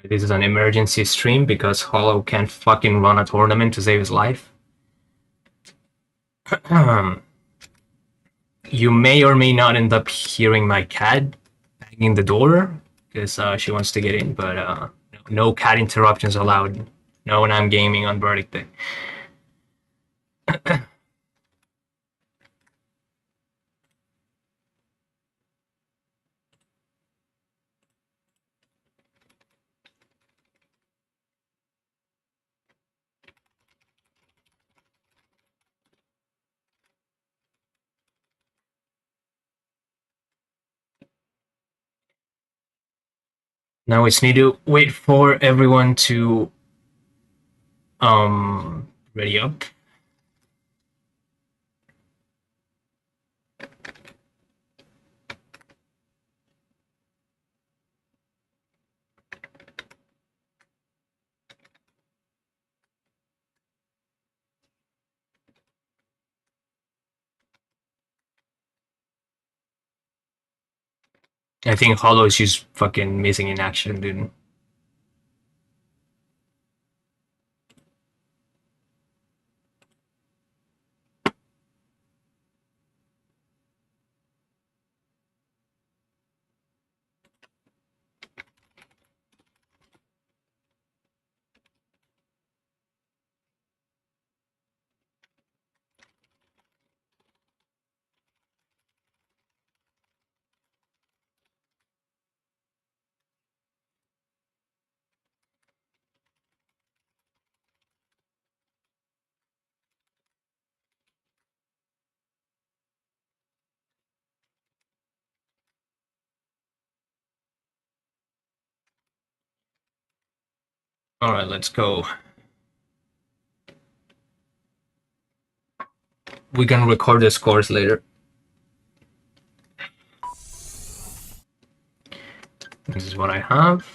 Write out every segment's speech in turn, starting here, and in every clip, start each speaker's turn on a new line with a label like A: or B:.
A: This is an emergency stream because Hollow can't fucking run a tournament to save his life. You may or may not end up hearing my cat banging the door because she wants to get in, but no cat interruptions allowed. No when I'm gaming on Verdict Day. Now we just need to wait for everyone to ready up. I think Hollow is just fucking missing in action, dude. All right, let's go. We can record the scores later. This is what I have.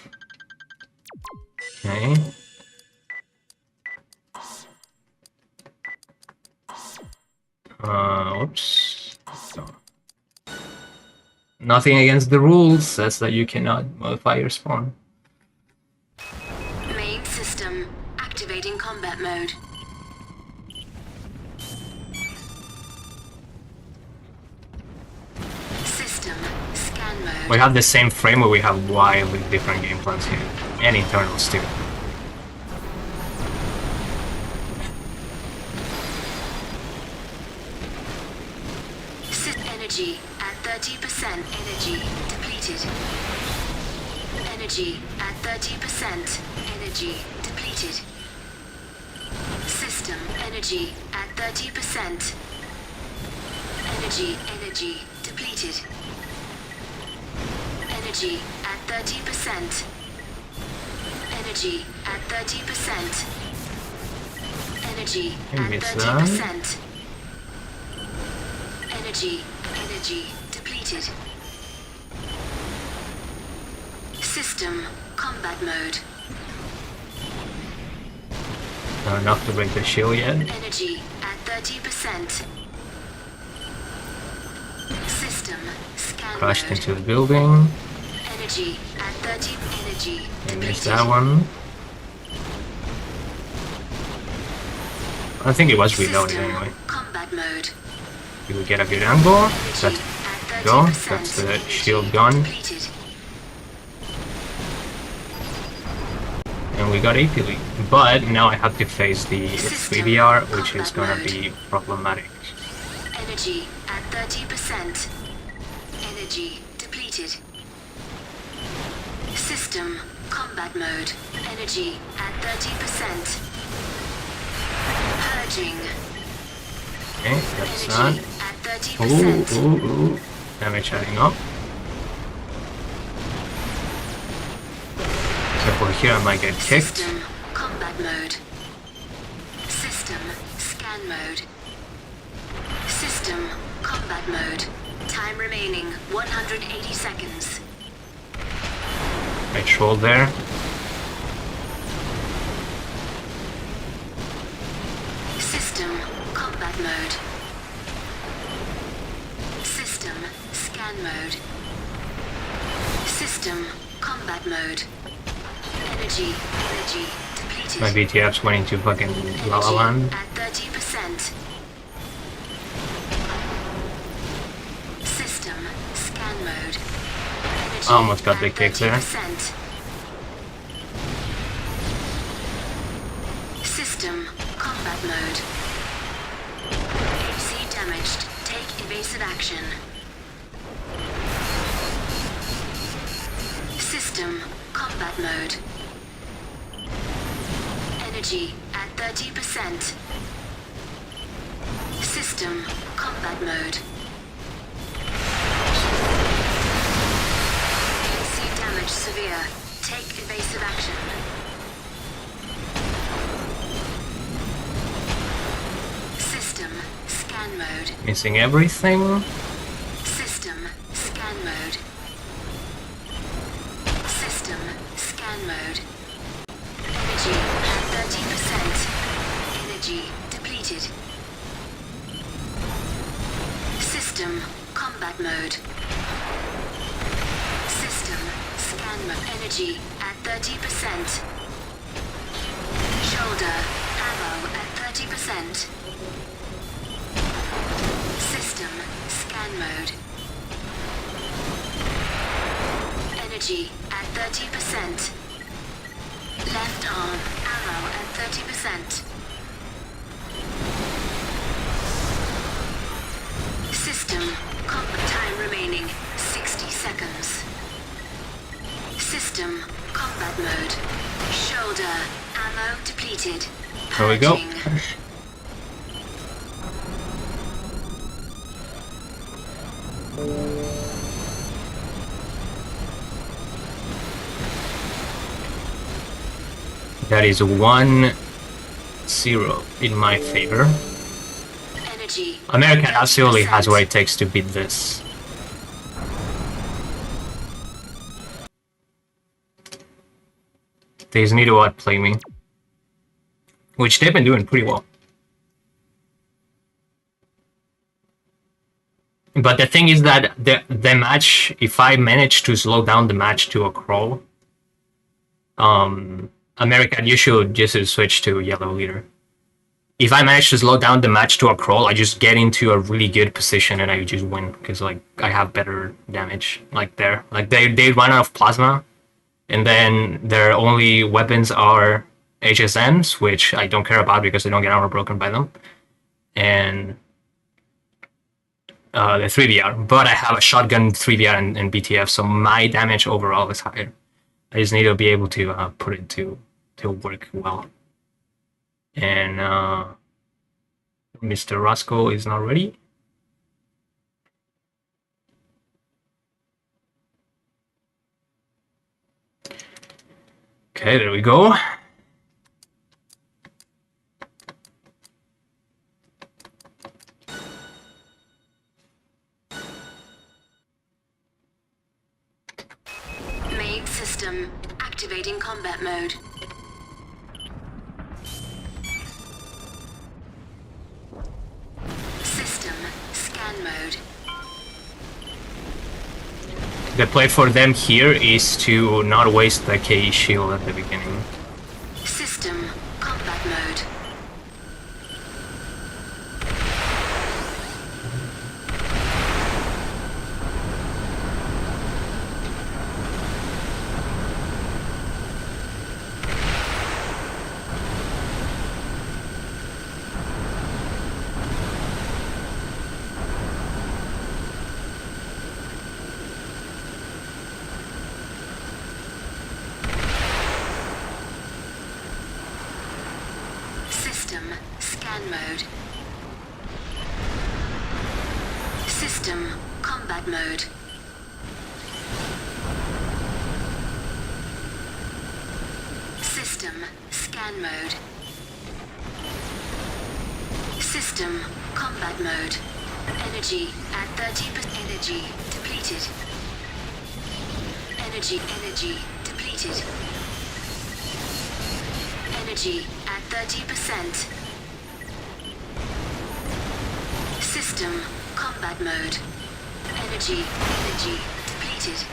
A: Okay. Oops. So, nothing against the rules says that you cannot modify your spawn.
B: Main system activating combat mode. System scan mode.
A: We have the same frame, but we have wildly different game plans here, and internals too.
B: Energy at 30%. Energy depleted. Energy at 30%. Energy depleted. System energy at 30%. Energy depleted. Energy at 30%. Energy at 30%. Energy at 30%. Energy depleted. System combat mode.
A: Not enough to break the shield yet.
B: Energy at 30%. System scan
A: Crashed
B: mode.
A: into the building.
B: Energy at 30. Energy
A: I missed
B: depleted.
A: that one. I think it was reloaded
B: System
A: anyway.
B: combat mode.
A: You will get a good angle.
B: Energy
A: Let's
B: at 30%.
A: go. That's the shield gun.
B: Depleted.
A: And we got AP lead. But now I have to face the 3VR, which is gonna be problematic.
B: Energy at 30%. Energy depleted. System combat mode. Energy at 30%. Purging.
A: Okay, that's that.
B: Energy at 30%.
A: Ooh. Damage adding up. So for here I might get kicked.
B: System combat mode. System scan mode. System combat mode. Time remaining 180 seconds.
A: I troll there.
B: System combat mode. System scan mode. System combat mode. Energy depleted.
A: My BTFs went into fucking La La
B: Energy
A: Land.
B: at 30%. System scan mode. Energy
A: Almost got
B: at
A: the kick there.
B: 30%. System combat mode. AC damaged. Take evasive action. System combat mode. Energy at 30%. System combat mode. AC damage severe. Take evasive action. System scan mode.
A: Missing everything.
B: System scan mode. System scan mode. Energy at 30%. Energy depleted. System combat mode. System scan mode. Energy at 30%. Shoulder ammo at 30%. System scan mode. Energy at 30%. Left arm ammo at 30%. System combat time remaining 60 seconds. System combat mode. Shoulder ammo depleted.
A: There we go.
B: Purging.
A: That is 1-0 in my favor.
B: Energy.
A: America absolutely has what it takes to beat this. They just need to outplay me. Which they've been doing pretty well. But the thing is that the match, if I manage to slow down the match to a crawl, America, you should just switch to yellow leader. If I manage to slow down the match to a crawl, I just get into a really good position and I just win because like I have better damage. Like there, like they run out of plasma, and then their only weapons are HSNs, which I don't care about because they don't get armor broken by them, and the 3VR. But I have a shotgun, 3VR, and BTF, so my damage overall is higher. I just need to be able to put it to work well. And Mr. Roscoe is not ready. Okay, there we go.
B: Main system activating combat mode. System scan mode.
A: The play for them here is to not waste the KE shield at the beginning.
B: System combat mode. System scan mode. System combat mode. System scan mode. System combat mode. Energy at 30%. Energy depleted. Energy depleted. Energy at 30%. System combat mode. Energy depleted.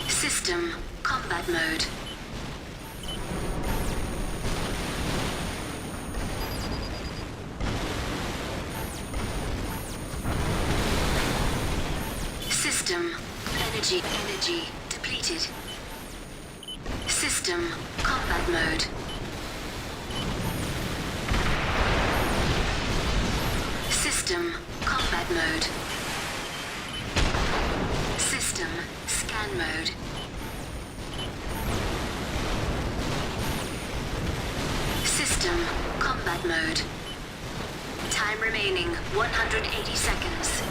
B: System combat mode. Energy depleted. System combat mode. System combat mode. System scan mode. System combat mode. Time remaining 180 seconds.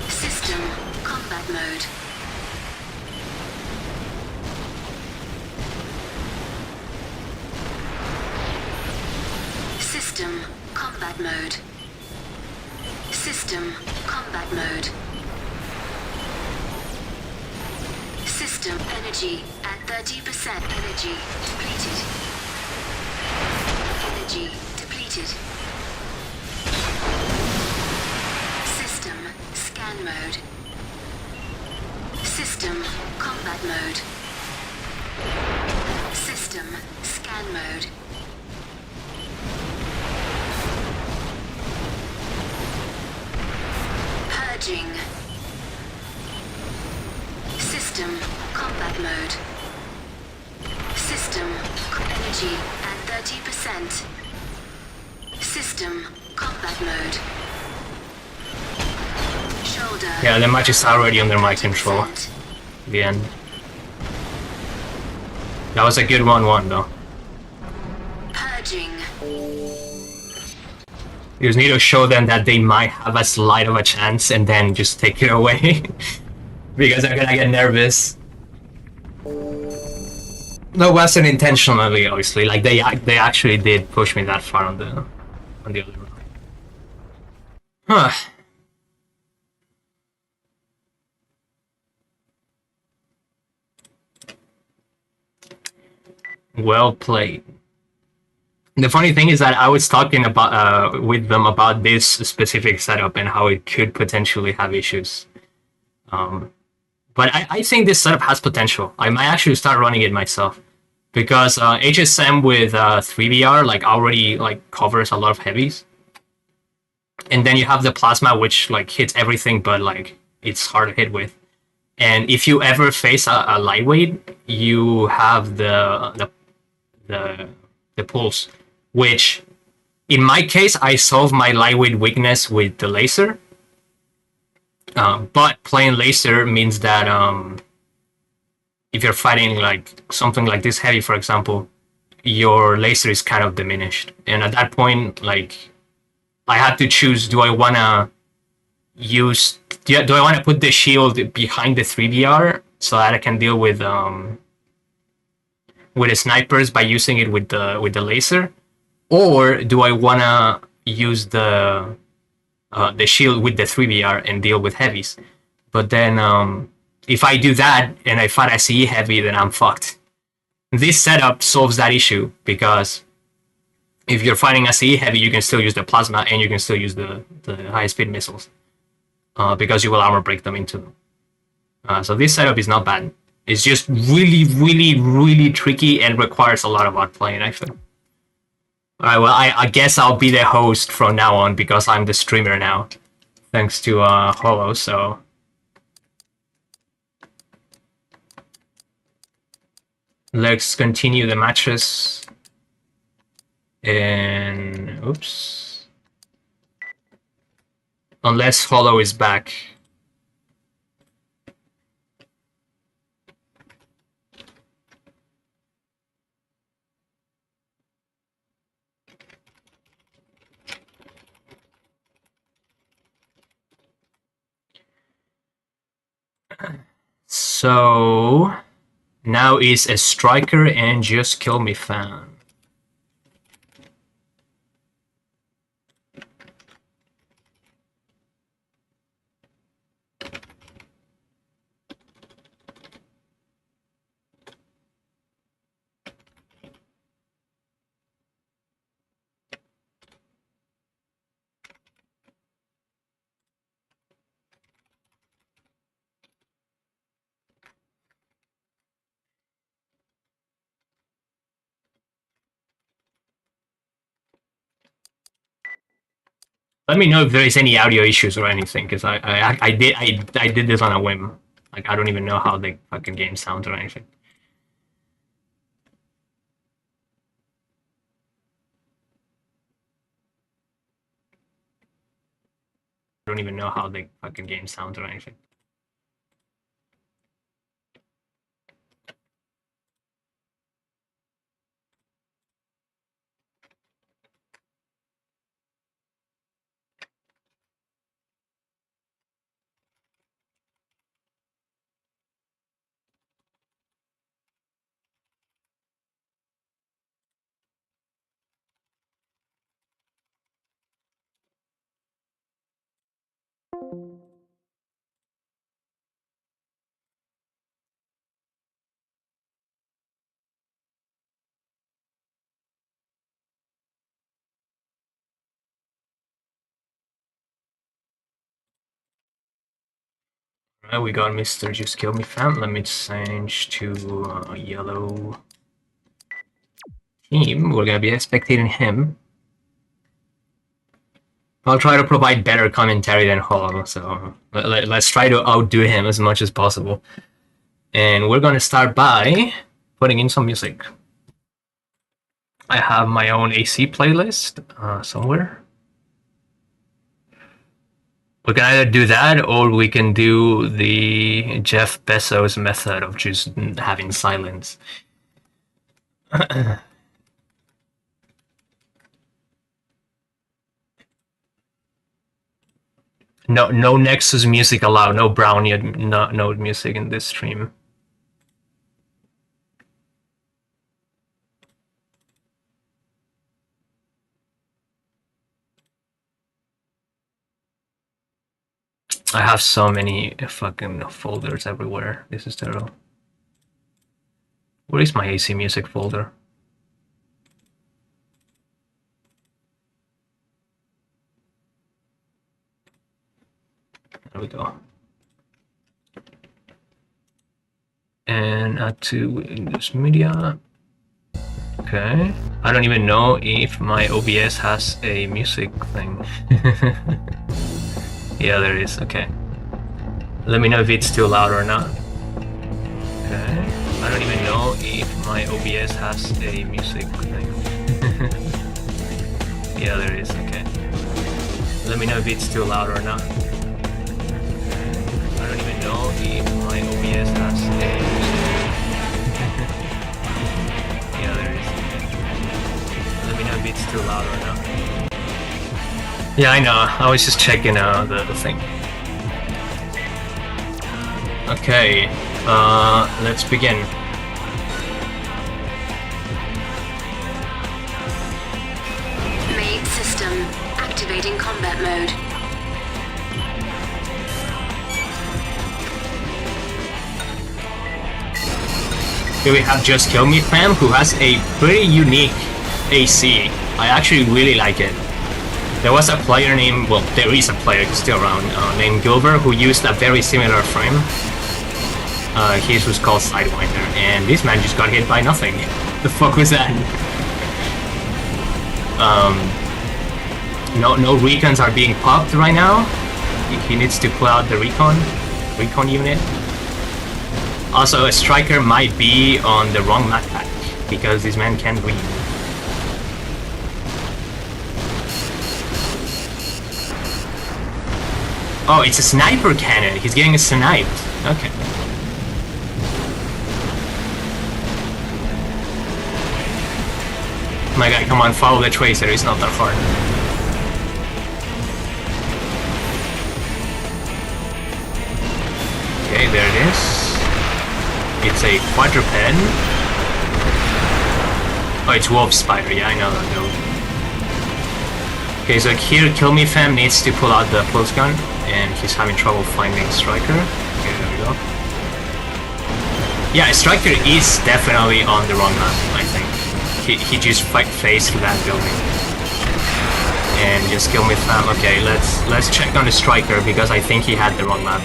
B: System combat mode. System combat mode. System combat mode. System energy at 30%. Energy depleted. Energy depleted. System scan mode. System combat mode. System scan mode. Purging. System combat mode. System energy at 30%. System combat mode. Shoulder.
A: Yeah, the match is already under my control. The end. That was a good 1-1 though.
B: Purging.
A: You just need to show them that they might have a slight of a chance and then just take it away. Because they're gonna get nervous. No, it wasn't intentionally, obviously. Like they actually did push me that far on the other round. Huh. Well played. The funny thing is that I was talking about with them about this specific setup and how it could potentially have issues. But I think this setup has potential. I might actually start running it myself because HSM with 3VR like already like covers a lot of heavies, and then you have the plasma which like hits everything, but like it's hard to hit with. And if you ever face a lightweight, you have the pulse, which in my case I solved my lightweight weakness with the laser. But playing laser means that if you're fighting like something like this heavy, for example, your laser is kind of diminished. And at that point, like I had to choose: do I wanna put the shield behind the 3VR so that I can deal with the snipers by using it with the laser, or do I wanna use the shield with the 3VR and deal with heavies? But then if I do that and I fight a CE heavy, then I'm fucked. This setup solves that issue because if you're fighting a CE heavy, you can still use the plasma and you can still use the high speed missiles because you will armor break them into them. So this setup is not bad. It's just really, really, really tricky and requires a lot of outplaying, I think. Alright, well, I guess I'll be the host from now on because I'm the streamer now, thanks to Holo, so... Let's continue the matches. And... oops. Unless Holo is back. So now is a striker and just kill me fan. Let me know if there is any audio issues or anything, because I did this on a whim. Like, I don't even know how the fucking game sounds or anything. I don't even know how the fucking game sounds or anything. Alright, we got Mr. Just Kill Me Fam. Let me change to yellow team. We're gonna be spectating him. I'll try to provide better commentary than Hall, so let's try to outdo him as much as possible. And we're gonna start by putting in some music. I have my own AC playlist somewhere. We can either do that or we can do the Jeff Bezos method of just having silence. No Nexus music allowed, no Brownie node music in this stream. I have so many fucking folders everywhere. This is terrible. Where is my AC music folder? There we go. And add to Windows Media. Okay. I don't even know if my OBS has a music thing. Yeah, there is. Okay. Let me know if it's too loud or not. Okay. I don't even know if my OBS has a music thing. Yeah, there is. Okay. Let me know if it's too loud or not. I don't even know if my OBS has a music. Yeah, there is. Okay. Let me know if it's too loud or not. Yeah, I know. I was just checking the thing. Okay, let's begin.
B: Main system activating combat mode.
A: Here we have Just Kill Me Fam, who has a pretty unique AC. I actually really like it. There was a player named, well, there is a player still around, named Gilbert, who used a very similar frame. His was called Sidewinder, and this man just got hit by nothing. The fuck was that? No recons are being popped right now. He needs to pull out the recon unit. Also, a striker might be on the wrong map pack, because this man can't read. Oh, it's a sniper cannon. He's getting sniped. Okay. My guy, come on, follow the tracer. It's not that far. Okay, there it is. It's a quadruped. Oh, it's wolf spider. Yeah, I know that build. Okay, so here, Kill Me Fam needs to pull out the pulse gun, and he's having trouble finding Striker. Okay, there we go. Yeah, Striker is definitely on the wrong map, I think. He just faced that building. And Just Kill Me Fam. Okay, let's check on the Striker, because I think he had the wrong map.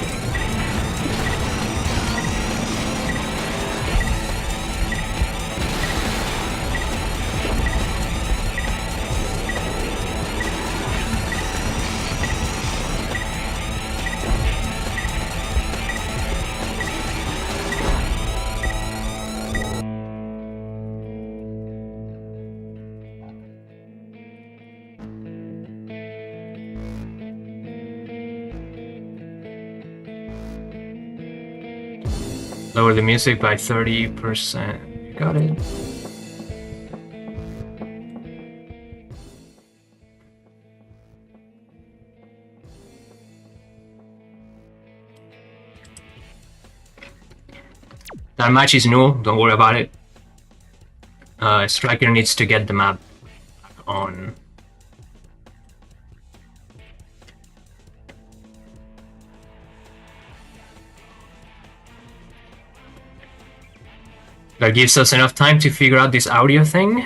A: Lower the music by 30%. Got it. That match is new, don't worry about it. Striker needs to get the map on. That gives us enough time to figure out this audio thing.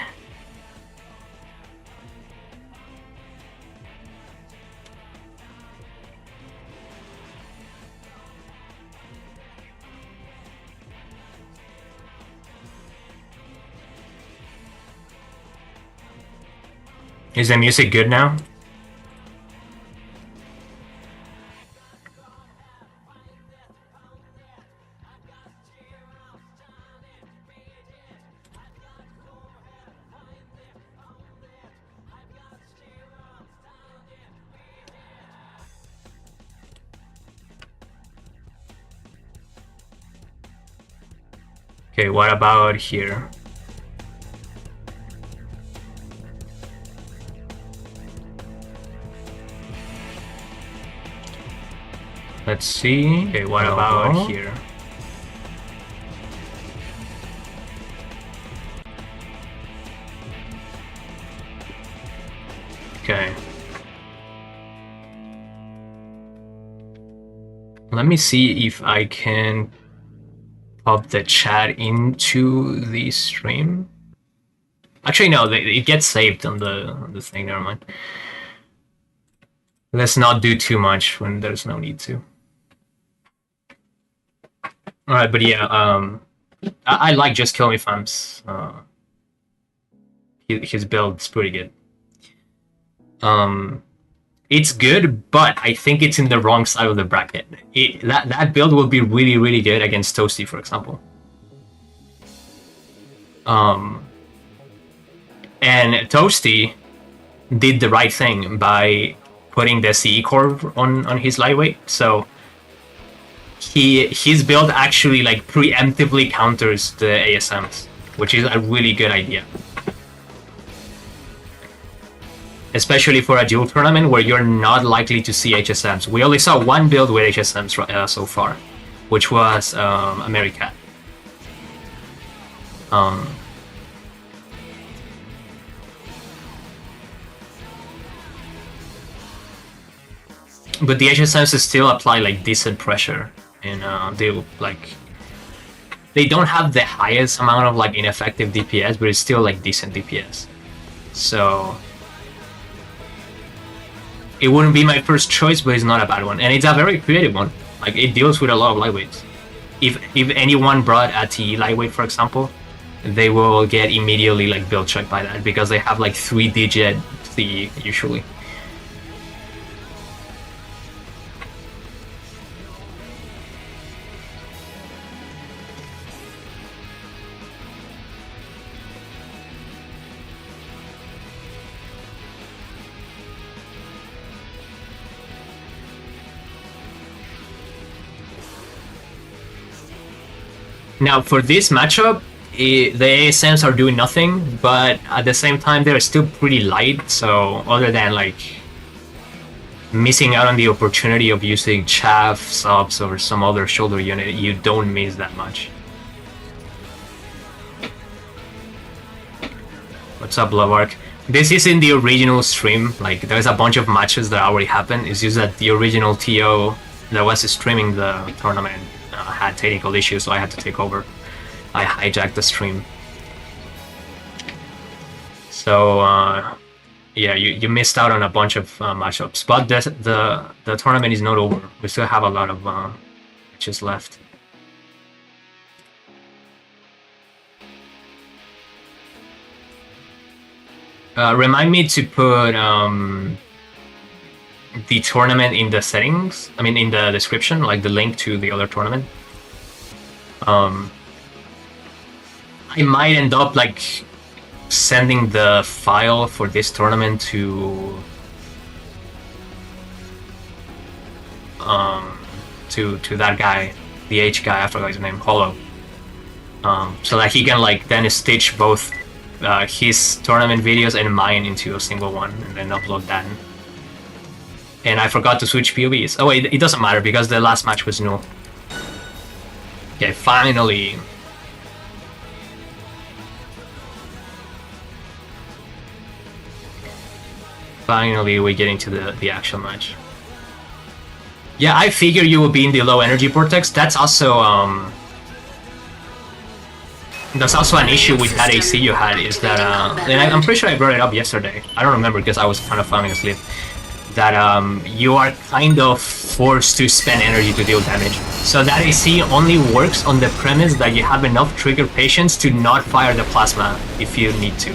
A: Is the music good now? Okay, what about here? Let's see. Okay, what about here? Okay. Let me see if I can pop the chat into the stream. Actually, no, it gets saved on the thing. Never mind. Let's not do too much when there's no need to. All right, but yeah, I like Just Kill Me Fam's. His build's pretty good. It's good, but I think it's in the wrong side of the bracket. That build will be really, really good against Toasty, for example. And Toasty did the right thing by putting the CE core on his lightweight, so his build actually like preemptively counters the ASMs, which is a really good idea. Especially for a duel tournament where you're not likely to see HSMs. We only saw one build with HSMs so far, which was Americat. But the HSMs still apply like decent pressure, and they don't have the highest amount of like ineffective DPS, but it's still like decent DPS. So it wouldn't be my first choice, but it's not a bad one, and it's a very creative one. Like it deals with a lot of lightweights. If anyone brought a TE lightweight, for example, they will get immediately like build checked by that because they have like 3-digit TE usually. Now, for this matchup, the ASMs are doing nothing, but at the same time, they're still pretty light, so other than like missing out on the opportunity of using chaff, subs, or some other shoulder unit, you don't miss that much. What's up, Lovark? This is in the original stream, like there's a bunch of matches that already happened. It's just that the original TO that was streaming the tournament had technical issues, so I had to take over. I hijacked the stream. So yeah, you missed out on a bunch of matchups, but the tournament is not over. We still have a lot of matches left. Remind me to put the tournament in the settings. I mean, in the description, like the link to the other tournament. I might end up like sending the file for this tournament to that guy the H guy, I forgot his name, Hollow. So like he can like then stitch both his tournament videos and mine into a single one and then upload that. And I forgot to switch POVs. Oh wait, it doesn't matter because the last match was null. Okay, finally. Finally, we're getting to the actual match. Yeah, I figure you will be in the low energy vortex. That's also an issue with that AC you had. Is that and I'm pretty sure I brought it up yesterday. I don't remember because I was kind of falling asleep. That you are kind of forced to spend energy to deal damage. So that AC only works on the premise that you have enough trigger patience to not fire the plasma if you need to.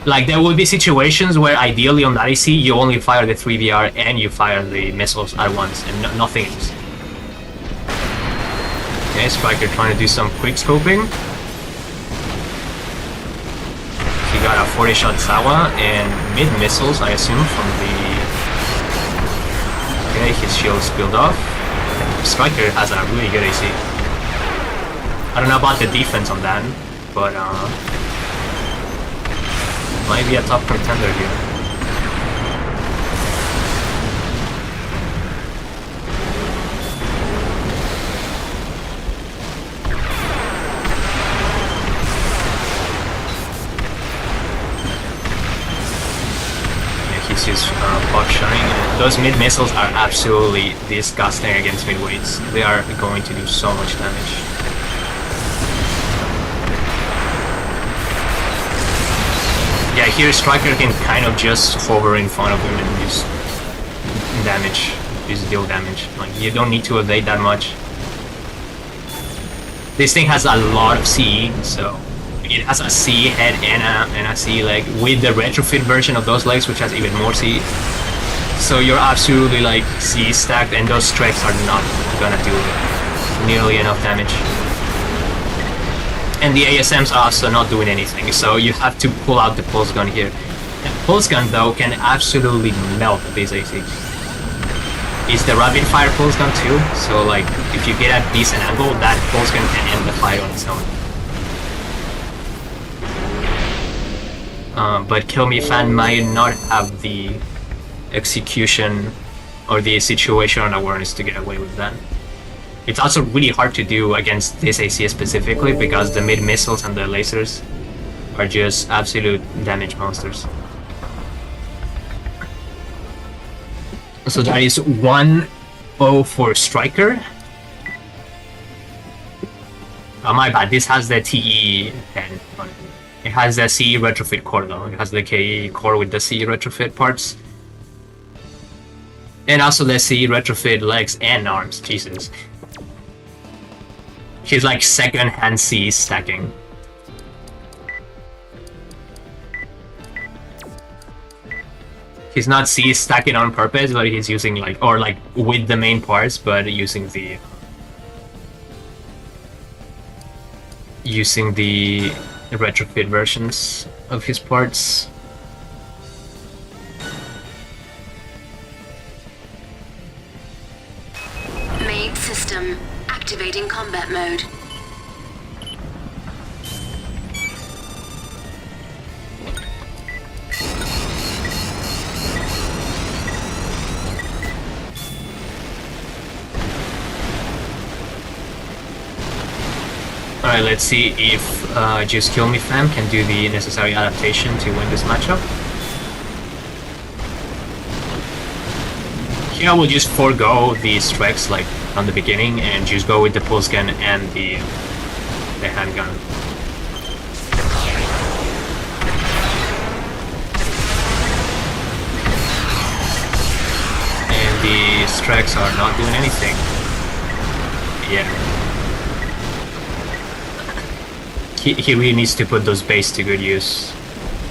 A: Like there will be situations where ideally on that AC you only fire the 3VR and you fire the missiles at once and nothing else. Okay, Striker trying to do some quick scoping. He got a 40-shot Sawa and mid-missiles, I assume, from the... Okay, his shield's peeled off. Striker has a really good AC. I don't know about the defense on that, but might be a top contender here. He's just buck shunning. Those mid missiles are absolutely disgusting against midweights. They are going to do so much damage. Yeah, here Striker can kind of just hover in front of him and just damage, just deal damage. Like you don't need to evade that much. This thing has a lot of CE, so it has a CE head and a CE leg with the retrofit version of those legs, which has even more CE. So you're absolutely like CE stacked, and those strikes are not gonna do nearly enough damage. And the ASMs are also not doing anything, so you have to pull out the pulse gun here. The pulse gun though can absolutely melt this AC. It's the rapid fire pulse gun too, so like if you get a decent angle, that pulse gun can end the fight on its own. But Kill Me Fan might not have the execution or the situational awareness to get away with that. It's also really hard to do against this AC specifically because the mid missiles and the lasers are just absolute damage monsters. So that is 1-0 for Striker. Oh my bad, this has the TE 10 on it. It has the CE retrofit core though. It has the KE core with the CE retrofit parts. And also the CE retrofit legs and arms. Jesus. He's like second-hand CE stacking. He's not CE stacking on purpose, but he's using like, or like with the main parts, but using the retrofit versions of his parts.
B: Main system activating combat mode.
A: Alright, let's see if Just Kill Me Fam can do the necessary adaptation to win this matchup. Here I will just forego the strikes like from the beginning and just go with the pulse gun and the handgun. And the strikes are not doing anything. Yeah. He really needs to put those bays to good use.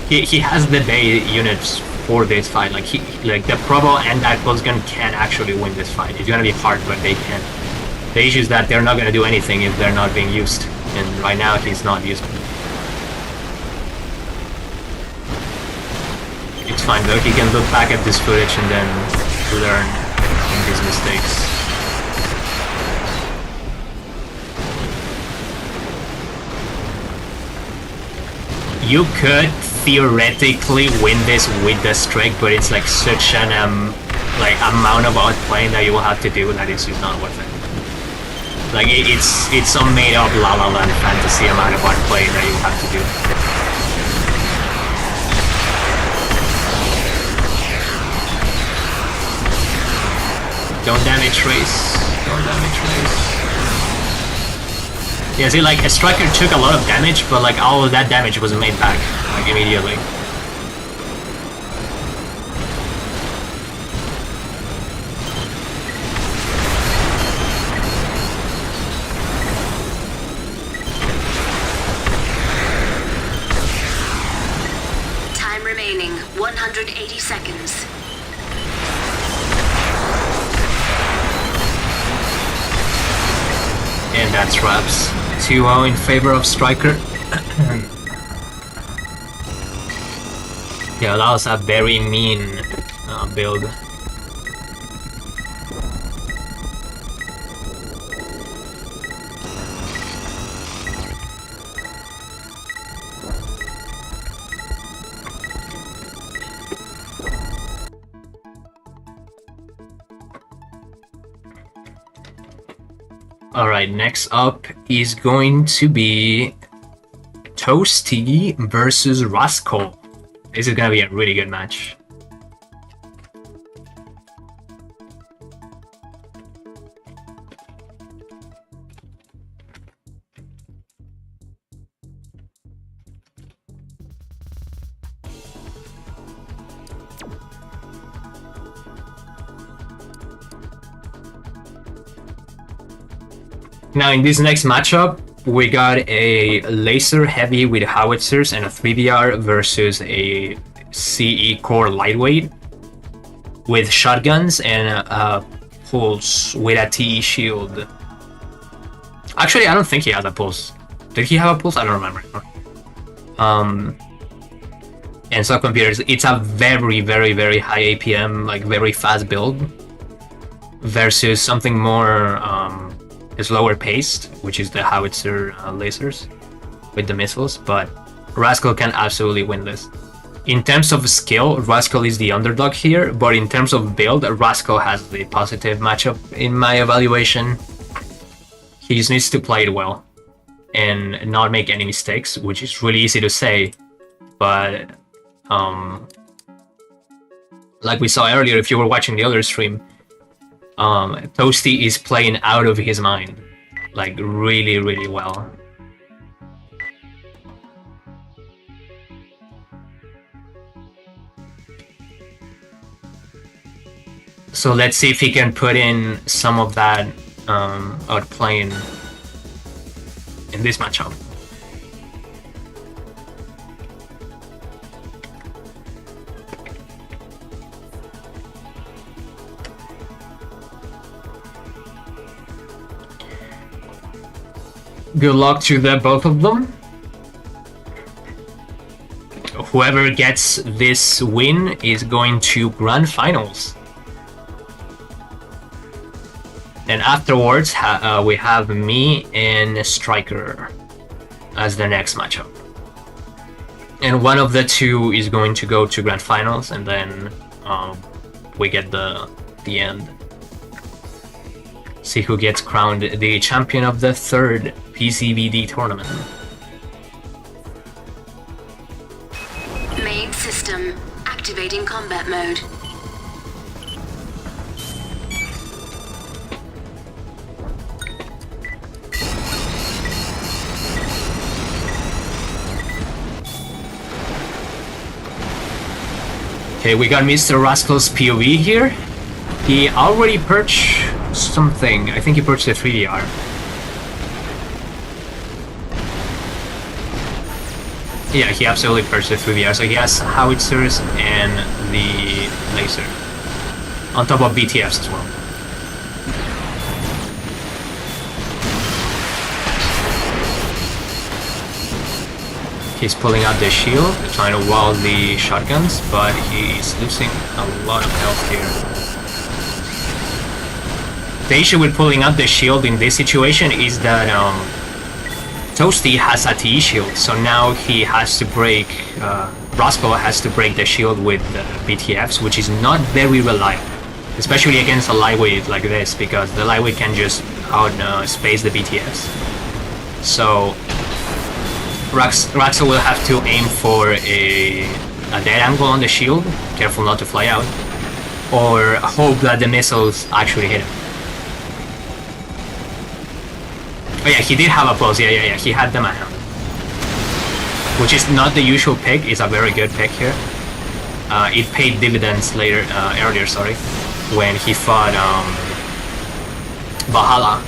A: He has the bay units for this fight. Like the Probo and that pulse gun can actually win this fight. It's gonna be hard, but they can. The issue is that they're not gonna do anything if they're not being used, and right now he's not using them. It's fine though. He can look back at this footage and then learn and do his mistakes. You could theoretically win this with the streak, but it's like such an like amount of outplaying that you will have to do that it's just not worth it. Like it's some made up La La Land fantasy amount of outplaying that you have to do. Don't damage race. Don't damage race. Yeah, see, like, a striker took a lot of damage, but, like, all of that damage was made back, like, immediately.
B: Time remaining, 180 seconds.
A: And that's wraps. 2-0 in favor of striker. Yeah, that was a very mean build. Alright, next up is going to be Toasty versus Rascal. This is gonna be a really good match. Now in this next matchup, we got a laser heavy with howitzers and a 3VR versus a CE core lightweight with shotguns and a pulse with a TE shield. Actually, I don't think he has a pulse. Did he have a pulse? I don't remember. And so computers, it's a very, very, very high APM, like very fast build versus something more slower paced, which is the howitzer lasers with the missiles, but Rascal can absolutely win this. In terms of skill, Rascal is the underdog here, but in terms of build, Rascal has the positive matchup in my evaluation. He just needs to play it well and not make any mistakes, which is really easy to say, but like we saw earlier, if you were watching the other stream, Toasty is playing out of his mind, like really, really well. So let's see if he can put in some of that outplaying in this matchup. Good luck to the both of them. Whoever gets this win is going to grand finals. And afterwards, we have me and Striker as the next matchup. And one of the two is going to go to grand finals, and then we get the end. See who gets crowned the champion of the third PCVD tournament.
B: Main system activating combat mode.
A: Okay, we got Mr. Rascal's POV here. He already purged something. I think he purged the 3DR. Yeah, he absolutely purged the 3VR, so he has howitzers and the laser. On top of BTFs as well. He's pulling out the shield, trying to wall the shotguns, but he's losing a lot of health here. The issue with pulling out the shield in this situation is that Toasty has a TE shield, so now he has to break, Roscoe has to break the shield with the BTFs, which is not very reliable, especially against a lightweight like this, because the lightweight can just space the BTFs. So Raxel will have to aim for a dead angle on the shield, careful not to fly out, or hope that the missiles actually hit him. Oh yeah, he did have a pulse, yeah, he had them at hand. Which is not the usual pick, it's a very good pick here. It paid dividends earlier, when he fought Valhalla.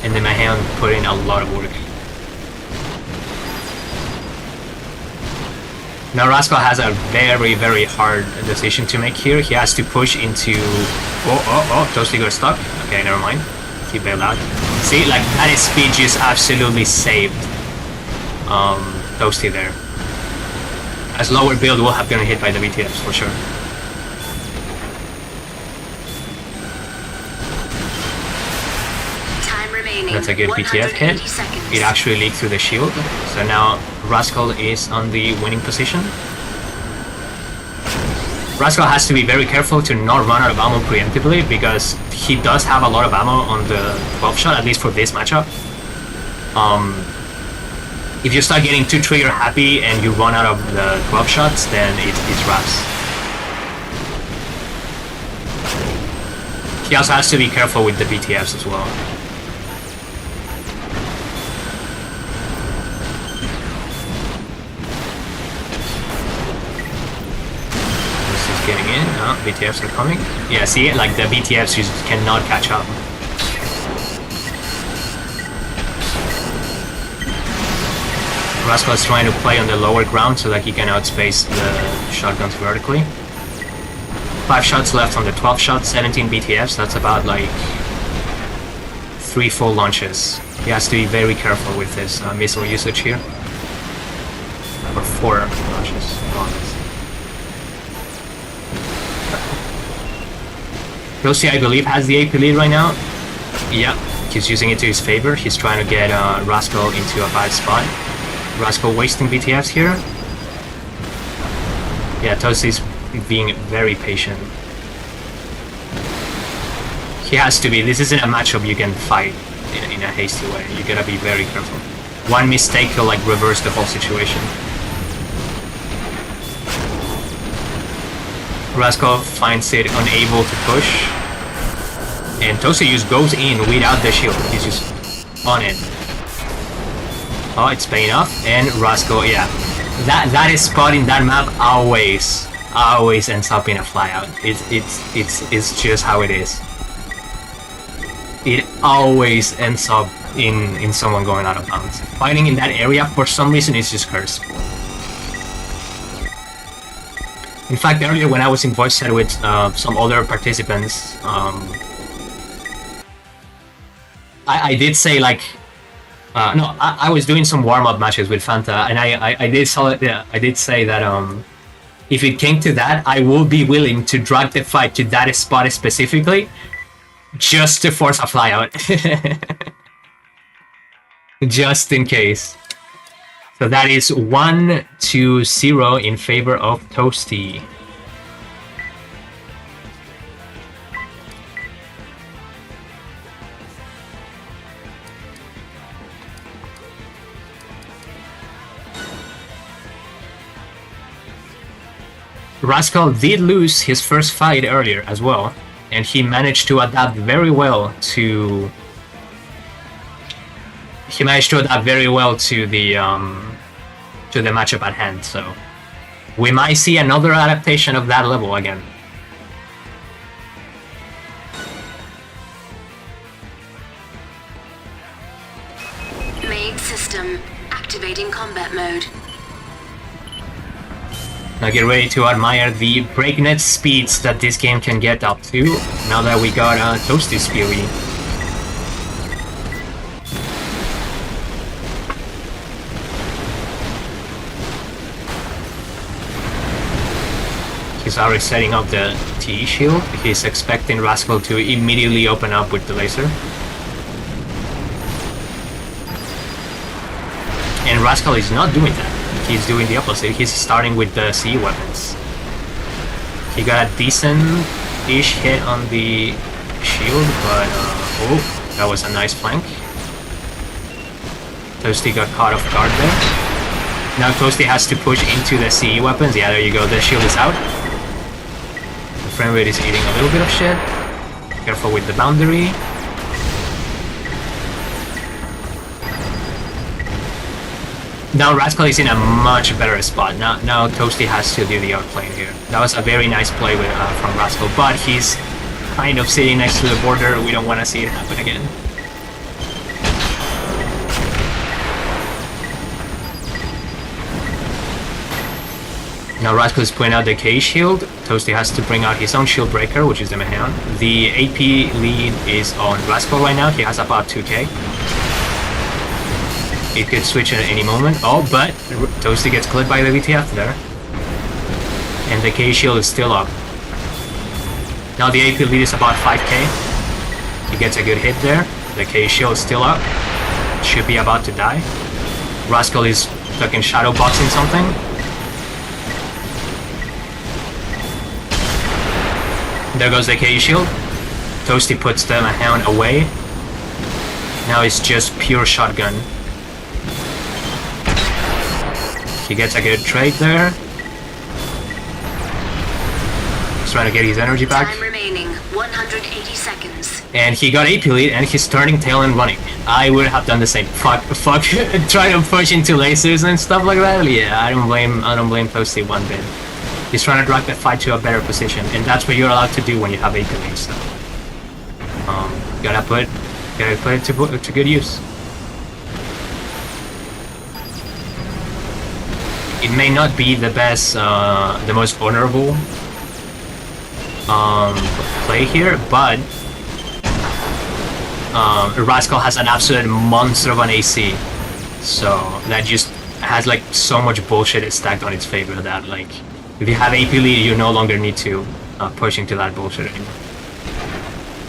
A: And then Mahan put in a lot of work. Now Rascal has a very, very hard decision to make here. He has to push into... Oh, Toasty got stuck. Okay, never mind. He bailed out. See, like, that speed just absolutely saved Toasty there. As lower build will have gotten hit by the BTFs for sure.
B: Time remaining.
A: That's a good BTF hit.
B: Seconds.
A: It actually leaked through the shield. So now Rascal is on the winning position. Rascal has to be very careful to not run out of ammo preemptively, because he does have a lot of ammo on the 12 shot, at least for this matchup. If you start getting too trigger happy and you run out of the 12 shots, then it's wraps. He also has to be careful with the BTFs as well. Getting in, BTFs are coming. Yeah, see, like the BTFs just cannot catch up. Rascal is trying to play on the lower ground so that he can outspace the shotguns vertically. 5 shots left on the 12 shots, 17 BTFs, that's about like 3 full launches. He has to be very careful with his missile usage here. Or 4 launches. Toasty, I believe, has the AP lead right now. Yeah, he's using it to his favor. He's trying to get Rascal into a bad spot. Rascal wasting BTFs here. Yeah, Toasty's being very patient. He has to be. This isn't a matchup you can fight in a hasty way. You gotta be very careful. One mistake will like reverse the whole situation. Rascal finds it unable to push, and Toasty just goes in without the shield. He's just on it. Oh, it's paying off, and Rascal, yeah, that spot in that map always ends up in a flyout. It's just how it is. It always ends up in someone going out of bounds. Fighting in that area for some reason is just cursed. In fact, earlier when I was in voice chat with some other participants, I did say like, no, I was doing some warm-up matches with Fanta, and I did say that if it came to that, I would be willing to drag the fight to that spot specifically, just to force a flyout, just in case. So that is 1-0 in favor of Toasty. Rascal did lose his first fight earlier as well, and he managed to adapt very well to... He managed to adapt very well to the matchup at hand, so we might see another adaptation of that level again.
B: Main system activating combat mode.
A: Now get ready to admire the breakneck speeds that this game can get up to, now that we got Toasty's Fury. He's was already setting up the TE shield. He's expecting Rascal to immediately open up with the laser. And Rascal is not doing that. He's doing the opposite. He's starting with the CE weapons. He got a decent-ish hit on the shield, but oh, that was a nice flank. Toasty got caught off guard there. Now Toasty has to push into the CE weapons. Yeah, there you go. The shield is out. The frame rate is eating a little bit of shit. Careful with the boundary. Now Rascal is in a much better spot. Now Toasty has to do the outplay here. That was a very nice play with, from Rascal, but he's kind of sitting next to the border. We don't want to see it happen again. Now Rascal is putting out the K shield. Toasty has to bring out his own shield breaker, which is the Mahan. The AP lead is on Rascal right now. He has about 2k. It could switch at any moment. Oh, but Toasty gets clipped by the VTF there. And the K shield is still up. Now the AP lead is about 5k. He gets a good hit there. The K shield is still up. Should be about to die. Rascal is fucking shadow boxing something. There goes the K shield. Toasty puts the Mahan away. Now it's just pure shotgun. He gets a good trade there. He's trying to get his energy back.
B: Time remaining 180 seconds.
A: And he got AP lead and he's turning tail and running. I would have done the same. Fuck, trying to push into lasers and stuff like that. Yeah, I don't blame Toasty one bit. He's trying to drag the fight to a better position, and that's what you're allowed to do when you have AP lead. So, gotta put it to good use. It may not be the best, the most honorable play here, but Rascal has an absolute monster of an AC, so that just has like so much bullshit stacked on its favor that like. If you have AP lead, you no longer need to push into that bullshit anymore.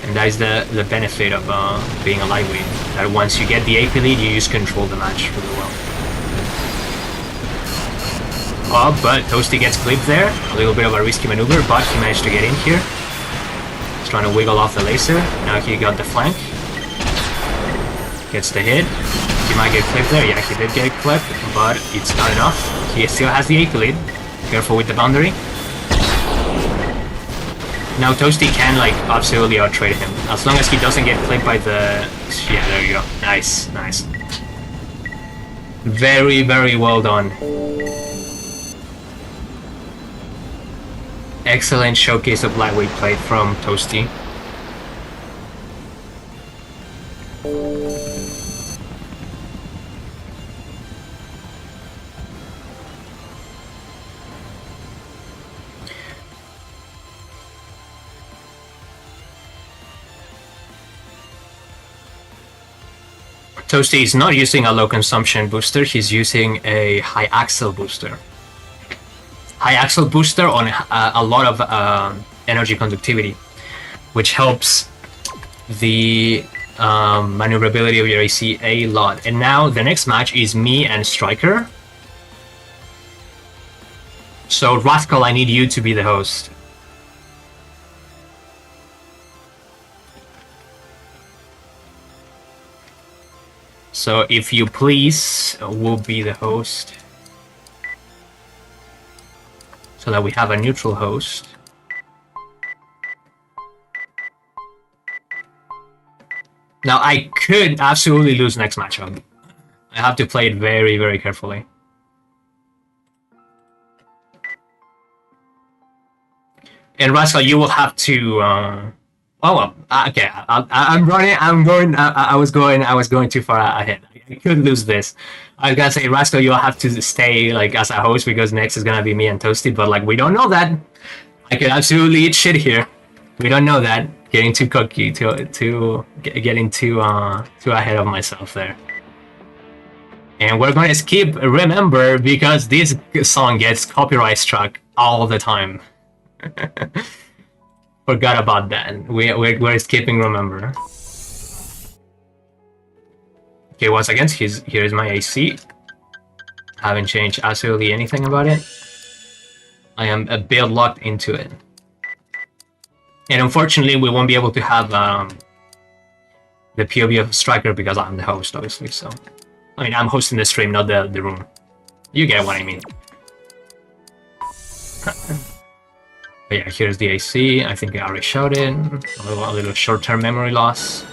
A: And that is the benefit of being a lightweight. That once you get the AP lead, you just control the match really well. Oh, but Toasty gets clipped there. A little bit of a risky maneuver, but he managed to get in here. He's trying to wiggle off the laser. Now he got the flank. Gets the hit. He might get clipped there. Yeah, he did get clipped, but it's not enough. He still has the AP lead. Careful with the boundary. Now Toasty can like absolutely out-trade him. As long as he doesn't get clipped by the... Yeah, there you go. Nice, nice. Very, very well done. Excellent showcase of lightweight play from Toasty. Toasty is not using a low consumption booster, he's using a high axle booster. High axle booster on a lot of energy conductivity, which helps the maneuverability of your AC a lot. And now the next match is me and Striker. So Rascal, I need you to be the host. So if you please, will be the host. So that we have a neutral host. Now I could absolutely lose next matchup. I have to play it very, very carefully. And Rascal, you will have to. Oh well, okay. I'm running. I was going too far ahead. I could lose this. I was gonna say, Rascal, you'll have to stay like as a host because next is gonna be me and Toasty. But like we don't know that. I could absolutely eat shit here. We don't know that. Getting too cocky, getting too ahead of myself there. And we're gonna skip Remember because this song gets copyright struck all the time. Forgot about that. We're skipping, remember. Okay, once again, here's my AC. Haven't changed absolutely anything about it. I am a bit locked into it. And unfortunately, we won't be able to have the POV of Striker because I'm the host, obviously. So, I mean, I'm hosting the stream, not the room. You get what I mean. But yeah, here's the AC. I think I already showed it. A little short-term memory loss.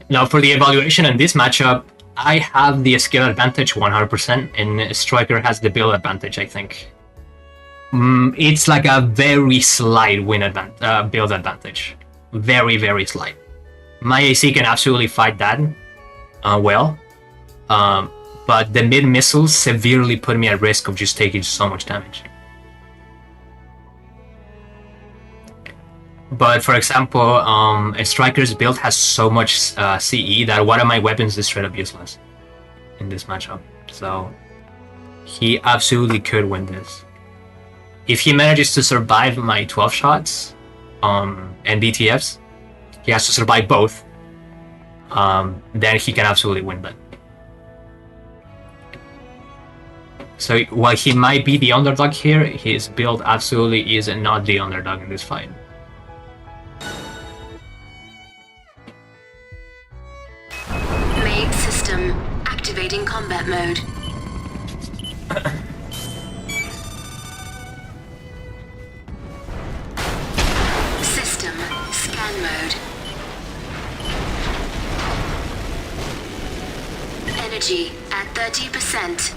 A: Now for the evaluation in this matchup, I have the skill advantage 100%, and Striker has the build advantage, I think. It's like a very slight build advantage. Very, very slight. My AC can absolutely fight that well, but the mid missiles severely put me at risk of just taking so much damage. But for example, a Striker's build has so much CE that one of my weapons is straight up useless in this matchup. So he absolutely could win this. If he manages to survive my 12 shots and DTFs, he has to survive both, then he can absolutely win that. So while he might be the underdog here, his build absolutely is not the underdog in this fight.
B: Main system activating combat mode. System scan mode. Energy at 30%.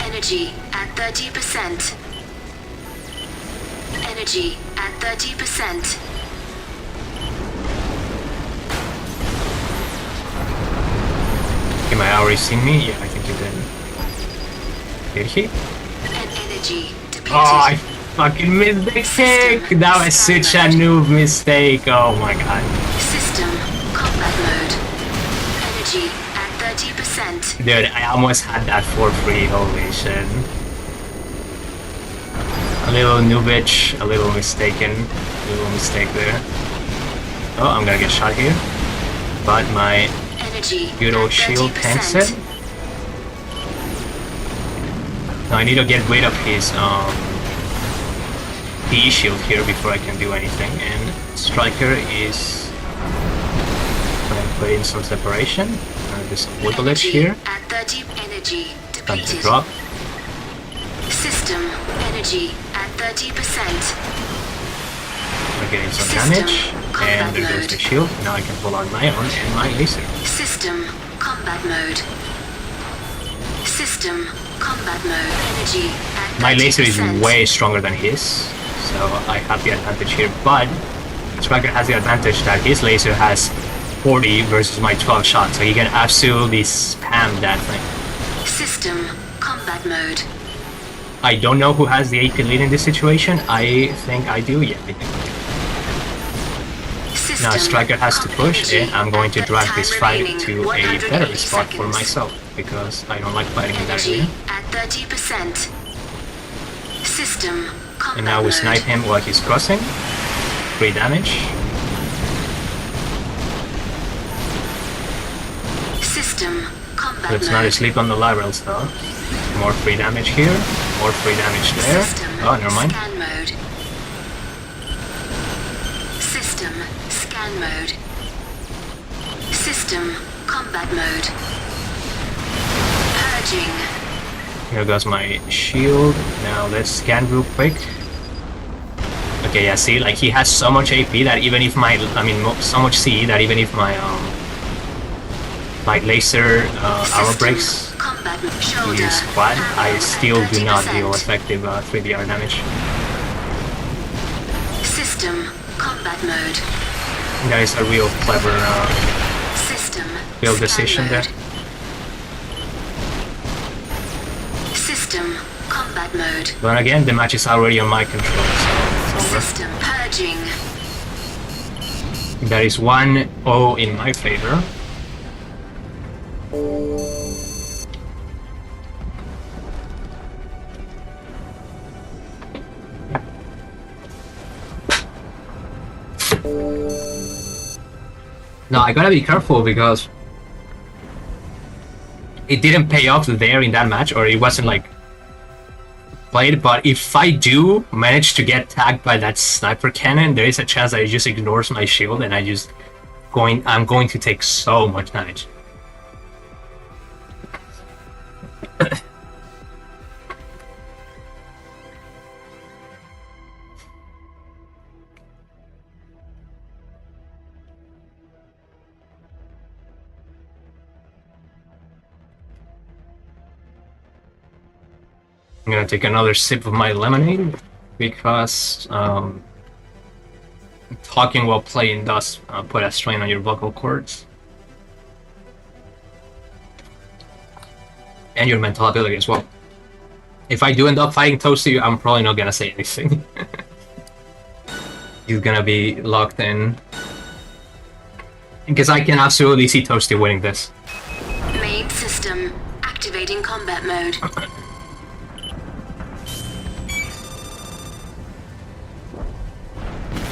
B: Energy at 30%. Energy at 30%.
A: He might already seen me. Yeah, I think he did. Did he?
B: And energy depleted.
A: Oh, I fucking missed the kick! That was such a noob mistake. Oh my god.
B: System combat mode. Energy at 30%.
A: Dude, I almost had that for free. Holy shit. A little noobage, a little mistaken, a little mistake there. Oh, I'm gonna get shot here. But my good old shield tanks it. Now I need to get rid of his PE shield here before I can do anything. And Striker is gonna put in some separation. This wood glitch here.
B: At 30 energy
A: Time to
B: depleted.
A: drop.
B: System energy at 30%.
A: I'm getting some
B: System
A: damage. And
B: combat
A: there goes
B: mode.
A: the shield. Now I can pull out my own and my laser.
B: System combat mode. System combat mode. Energy at 30%.
A: My laser is way stronger than his, so I have the advantage here, but Striker has the advantage that his laser has 40 versus my 12 shots, so he can absolutely spam that thing.
B: System combat mode.
A: I don't know who has the AP lead in this situation. I think I do, yeah, I think.
B: System
A: Now Striker has to push,
B: energy
A: and I'm going to
B: at
A: drag
B: time
A: this fight
B: remaining
A: to a
B: 180
A: better spot for
B: seconds.
A: myself, because I don't like fighting in that
B: Energy
A: area.
B: at 30%. System combat
A: And now we
B: mode.
A: snipe him while he's crossing. 3 damage.
B: System combat
A: Let's
B: mode.
A: not sleep on the laterals though. More free damage here, more free damage there.
B: System
A: Oh, never mind.
B: scan mode. System scan mode. System combat mode. Purging.
A: Here goes my shield. Now let's scan real quick. Okay, yeah, see, like he has so much AP that even if my, so much CE that even if my my laser armor breaks
B: Combat shoulder.
A: his quad, I
B: Ammo
A: still
B: at
A: do not
B: 30%.
A: deal effective 3DR damage.
B: System combat mode.
A: That is a real clever build decision there.
B: System combat mode.
A: But again, the match is already on my control, so it's over.
B: System purging.
A: That is 1-0 in my favor. Now I gotta be careful because it didn't pay off there in that match, or it wasn't like played, but if I do manage to get tagged by that sniper cannon, there is a chance that it just ignores my shield and I'm going to take so much damage. I'm gonna take another sip of my lemonade because talking while playing does put a strain on your vocal cords and your mental ability as well. If I do end up fighting Toasty, I'm probably not gonna say anything. He's gonna be locked in because I can absolutely see Toasty winning this.
B: Main system activating combat mode.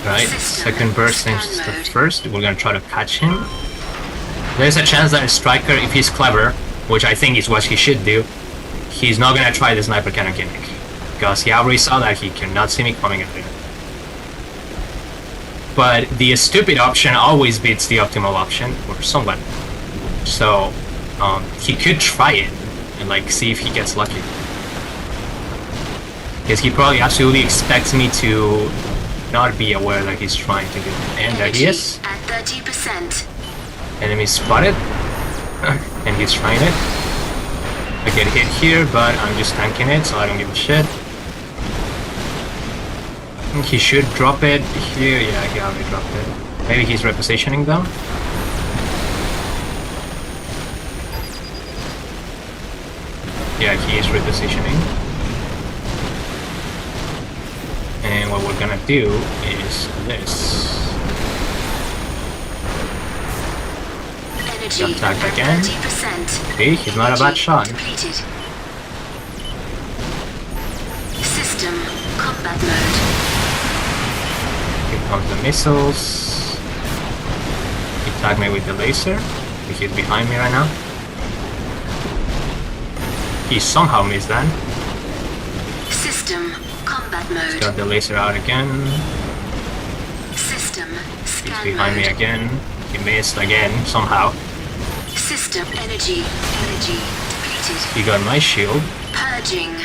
A: Right, second burst since the first. We're gonna try to catch him. There's a chance that a striker, if he's clever, which I think is what he should do, he's not gonna try the sniper cannon gimmick. Because he already saw that he cannot see me coming at him. But the stupid option always beats the optimal option, or somewhat. So, he could try it, and like, see if he gets lucky. Because he probably absolutely expects me to not be aware that he's trying to do it. And there he is.
B: At 30%.
A: Enemy spotted. And he's trying it. I get hit here, but I'm just tanking it, so I don't give a shit. I think he should drop it here. Yeah, he already dropped it. Maybe he's repositioning them. Yeah, he is repositioning. And what we're gonna do is this.
B: Energy
A: Attack again.
B: 30%.
A: Okay, he's not a bad shot.
B: Depleted. System combat mode.
A: Here comes the missiles. He tagged me with the laser. He's behind me right now. He somehow missed that.
B: System combat mode.
A: Got the laser out again.
B: System
A: He's
B: scan
A: behind me
B: mode.
A: again. He missed again, somehow.
B: System energy depleted.
A: He got my shield.
B: Purging.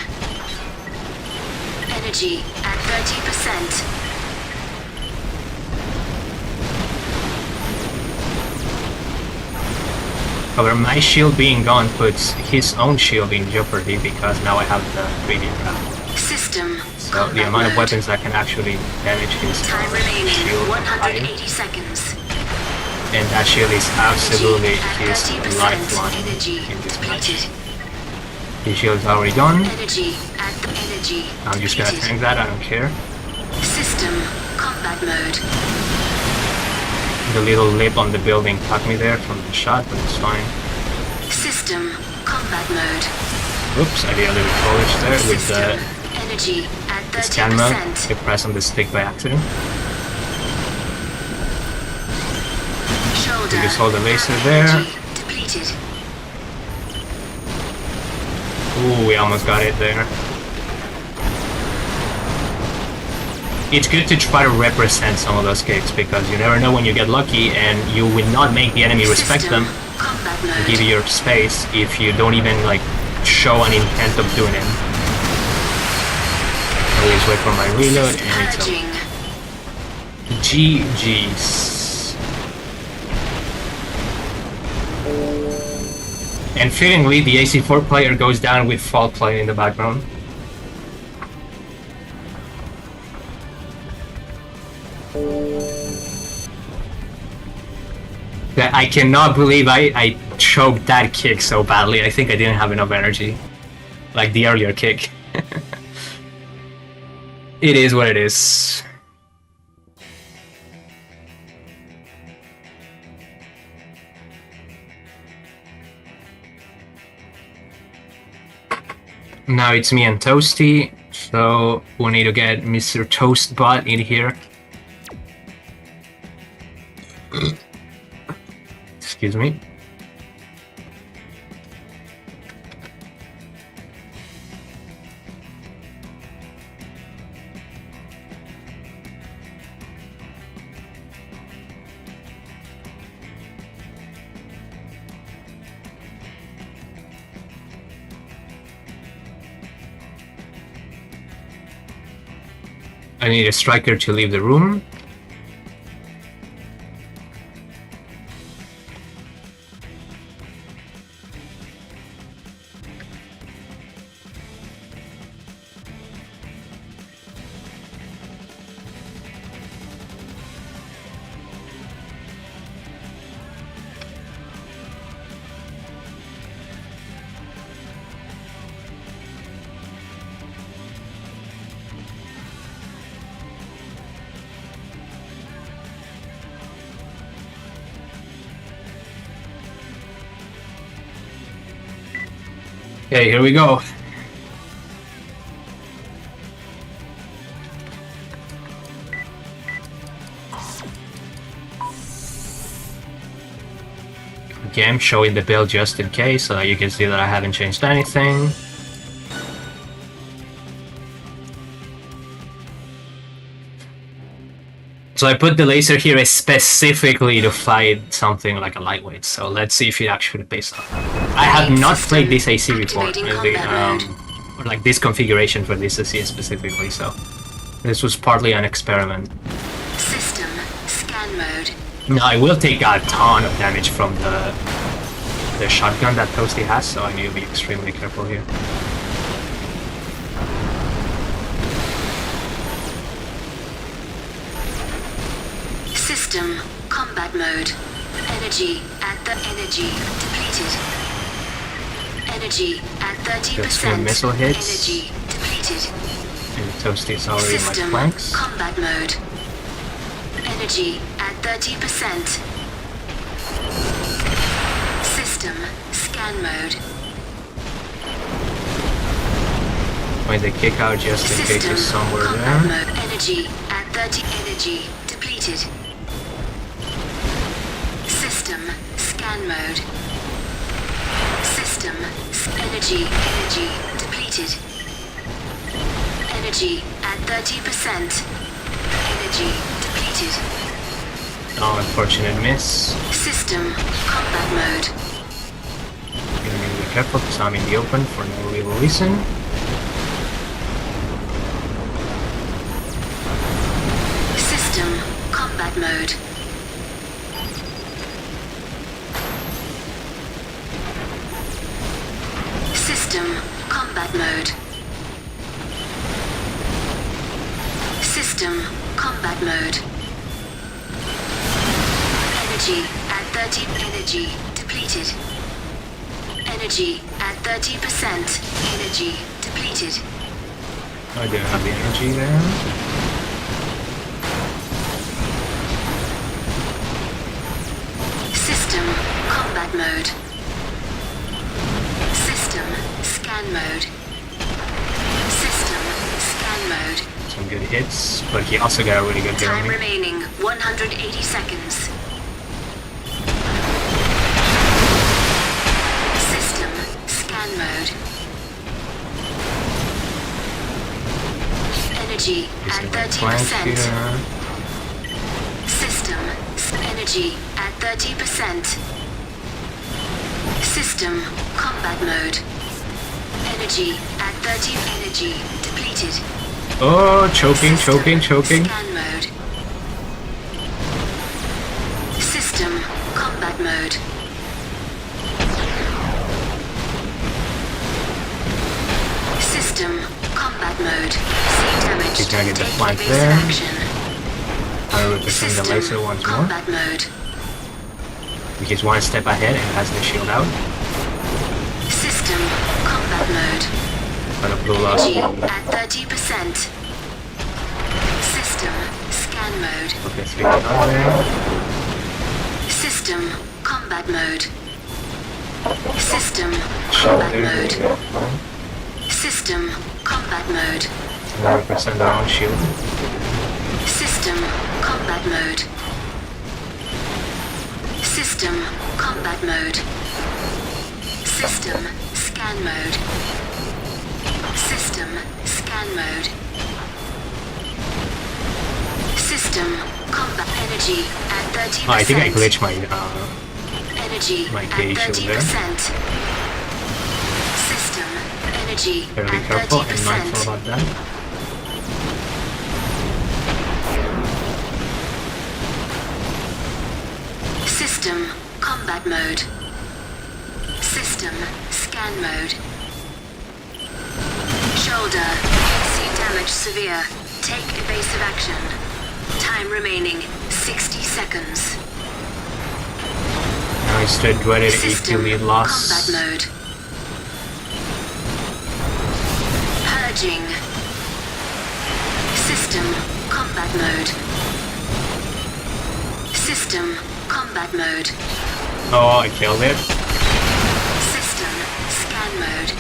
B: Energy at 30%.
A: However, my shield being gone puts his own shield in jeopardy because now I have the 3D trap.
B: System
A: So
B: combat
A: the amount of
B: mode.
A: weapons that can actually damage his
B: Time remaining
A: shield are high.
B: 180 seconds.
A: And that shield is absolutely his
B: At 30%.
A: lifeline
B: Energy
A: in this match.
B: depleted.
A: His shield's already gone.
B: Energy at the energy.
A: I'm just gonna
B: depleted.
A: tank that, I don't care.
B: System combat mode.
A: The little lip on the building caught me there from the shot, but it's fine.
B: System combat mode.
A: Oops, I did a little polish there with
B: System
A: the
B: energy at
A: scan mode.
B: 30%.
A: I pressed on the stick by accident.
B: Shoulder.
A: You just hold the laser
B: at
A: there.
B: energy depleted.
A: Ooh, we almost got it there. It's good to try to represent some of those kicks because you never know when you get lucky and you will not make the enemy respect
B: System
A: them
B: combat
A: and
B: mode.
A: give you your space if you don't even like show an intent of doing it. Always wait for my reload and it's
B: Purging.
A: GG's. And fittingly, the AC4 player goes down with Fall playing in the background. I cannot believe I choked that kick so badly. I think I didn't have enough energy. Like the earlier kick. It is what it is. Now it's me and Toasty, so we need to get Mr. Toastbot in here. Excuse me. I need a striker to leave the room. Okay, here we go. Okay, I'm showing the build just in case, so you can see that I haven't changed anything. So I put the laser here specifically to fight something like a lightweight, so let's see if it actually pays off. I have not played this AC before, or like this configuration for this AC specifically, so this was partly an experiment.
B: System scan mode.
A: Now I will take a ton of damage from the shotgun that Toasty has, so I need to be extremely careful here.
B: System combat mode. Energy at the energy depleted. Energy at 30%.
A: That's when missile hits.
B: Energy depleted.
A: And Toasty's already in my
B: System
A: flanks.
B: combat mode. Energy at 30%. System scan mode.
A: Wait, they kick out just in case
B: System
A: it's somewhere
B: combat
A: there.
B: mode. Energy at 30. Energy depleted. System scan mode. System energy depleted. Energy at 30%. Energy depleted.
A: Oh, unfortunate miss.
B: System combat mode.
A: I'm gonna be careful because I'm in the open for no real reason.
B: System combat mode. System combat mode. System combat mode. Energy at 30. Energy depleted. Energy at 30%. Energy depleted.
A: I don't have the energy there.
B: System combat mode. System scan mode. System scan mode.
A: Some good hits, but he also got a really good hit on
B: Time
A: me.
B: remaining 180 seconds. System scan mode. Energy
A: He's
B: at
A: in my flank
B: 30%.
A: here.
B: System energy at 30%. System combat mode. Energy at 30. Energy depleted.
A: Oh, choking,
B: System
A: choking.
B: Scan mode. System combat mode. System combat mode. See damage.
A: He's gonna get the
B: Take
A: flank
B: evasive
A: there.
B: action.
A: 100% the
B: System
A: laser once more.
B: combat mode.
A: He's one step ahead and has the shield out.
B: System combat mode.
A: Gonna blue loss.
B: Energy at 30%. System scan mode.
A: Okay, 3 on there.
B: System combat mode. System
A: Shield
B: combat
A: there.
B: mode. System combat mode.
A: 100% their own shield.
B: System combat mode. System combat mode. System scan mode. System scan mode. System combat energy at 30%.
A: Oh, I think I glitched my
B: Energy
A: my
B: at
A: gauge shield there.
B: 30%. System energy
A: Better be
B: at
A: careful and
B: 30%.
A: mindful about that.
B: System combat mode. System scan mode. Shoulder. AC damage severe. Take evasive action. Time remaining 60 seconds.
A: Now he's still dreaded 80
B: System
A: lead
B: combat
A: loss.
B: mode. Purging. System combat mode. System combat mode.
A: Oh, I killed it.
B: System scan mode.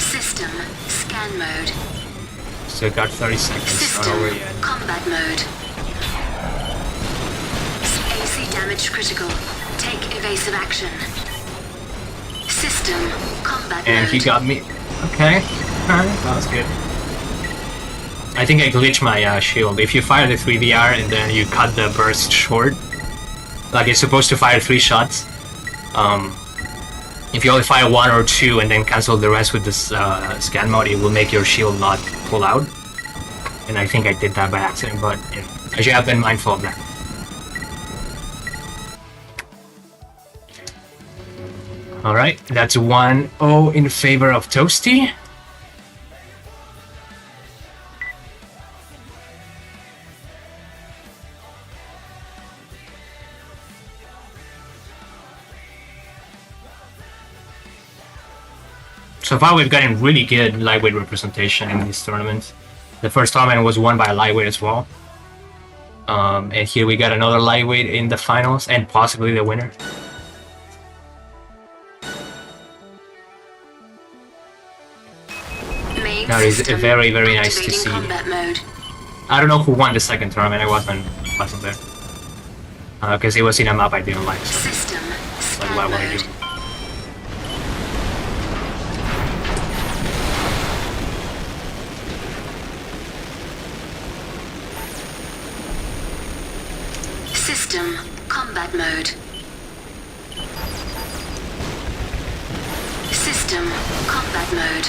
B: System scan mode.
A: Still got 30 seconds. Not
B: System
A: over yet.
B: combat mode. AC damage critical. Take evasive action. System combat
A: And
B: mode.
A: he got me. Okay. Alright, that was good. I think I glitched my shield. If you fire the 3DR and then you cut the burst short, like it's supposed to fire 3 shots. If you only fire 1 or 2 and then cancel the rest with this scan mode, it will make your shield not pull out. And I think I did that by accident, but you know, I should have been mindful of that. Alright, that's 1-0 in favor of Toasty. So far we've gotten really good lightweight representation in this tournament. The first tournament was won by a lightweight as well. And here we got another lightweight in the finals and possibly the winner.
B: Main
A: That is
B: system
A: very, very nice to
B: activating
A: see.
B: combat mode.
A: I don't know who won the second tournament, I wasn't there. Because it was in a map I didn't like, so
B: System
A: like,
B: scan
A: why would I
B: mode.
A: do?
B: System combat mode. System combat mode.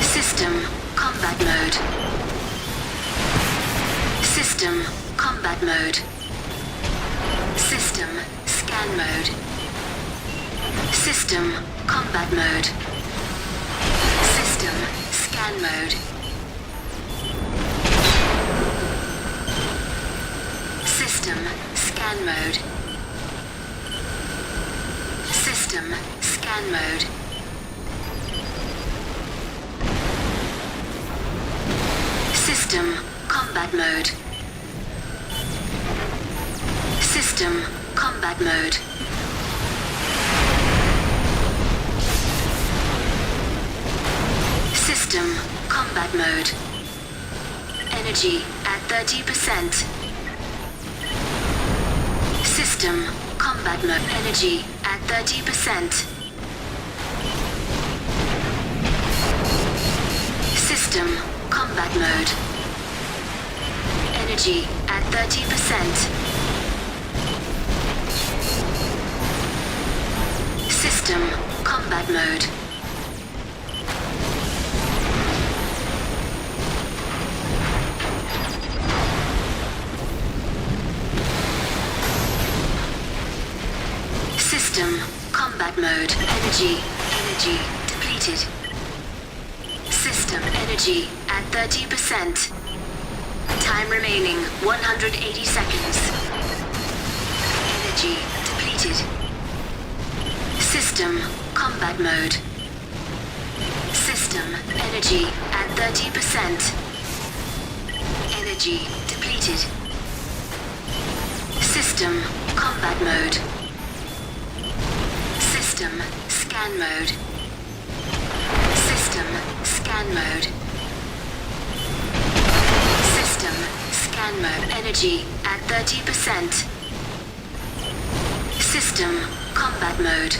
B: System combat mode. System combat mode. System scan mode. System combat mode. System scan mode. System scan mode. System scan mode. System combat mode. System combat mode. System combat mode. Energy at 30%. System combat mode. Energy at 30%. System combat mode. Energy at 30%. System combat mode. System combat mode. Energy depleted. System energy at 30%. Time remaining 180 seconds. Energy depleted. System combat mode. System energy at 30%. Energy depleted. System combat mode. System scan mode. System scan mode. System scan mode. Energy at 30%. System combat mode.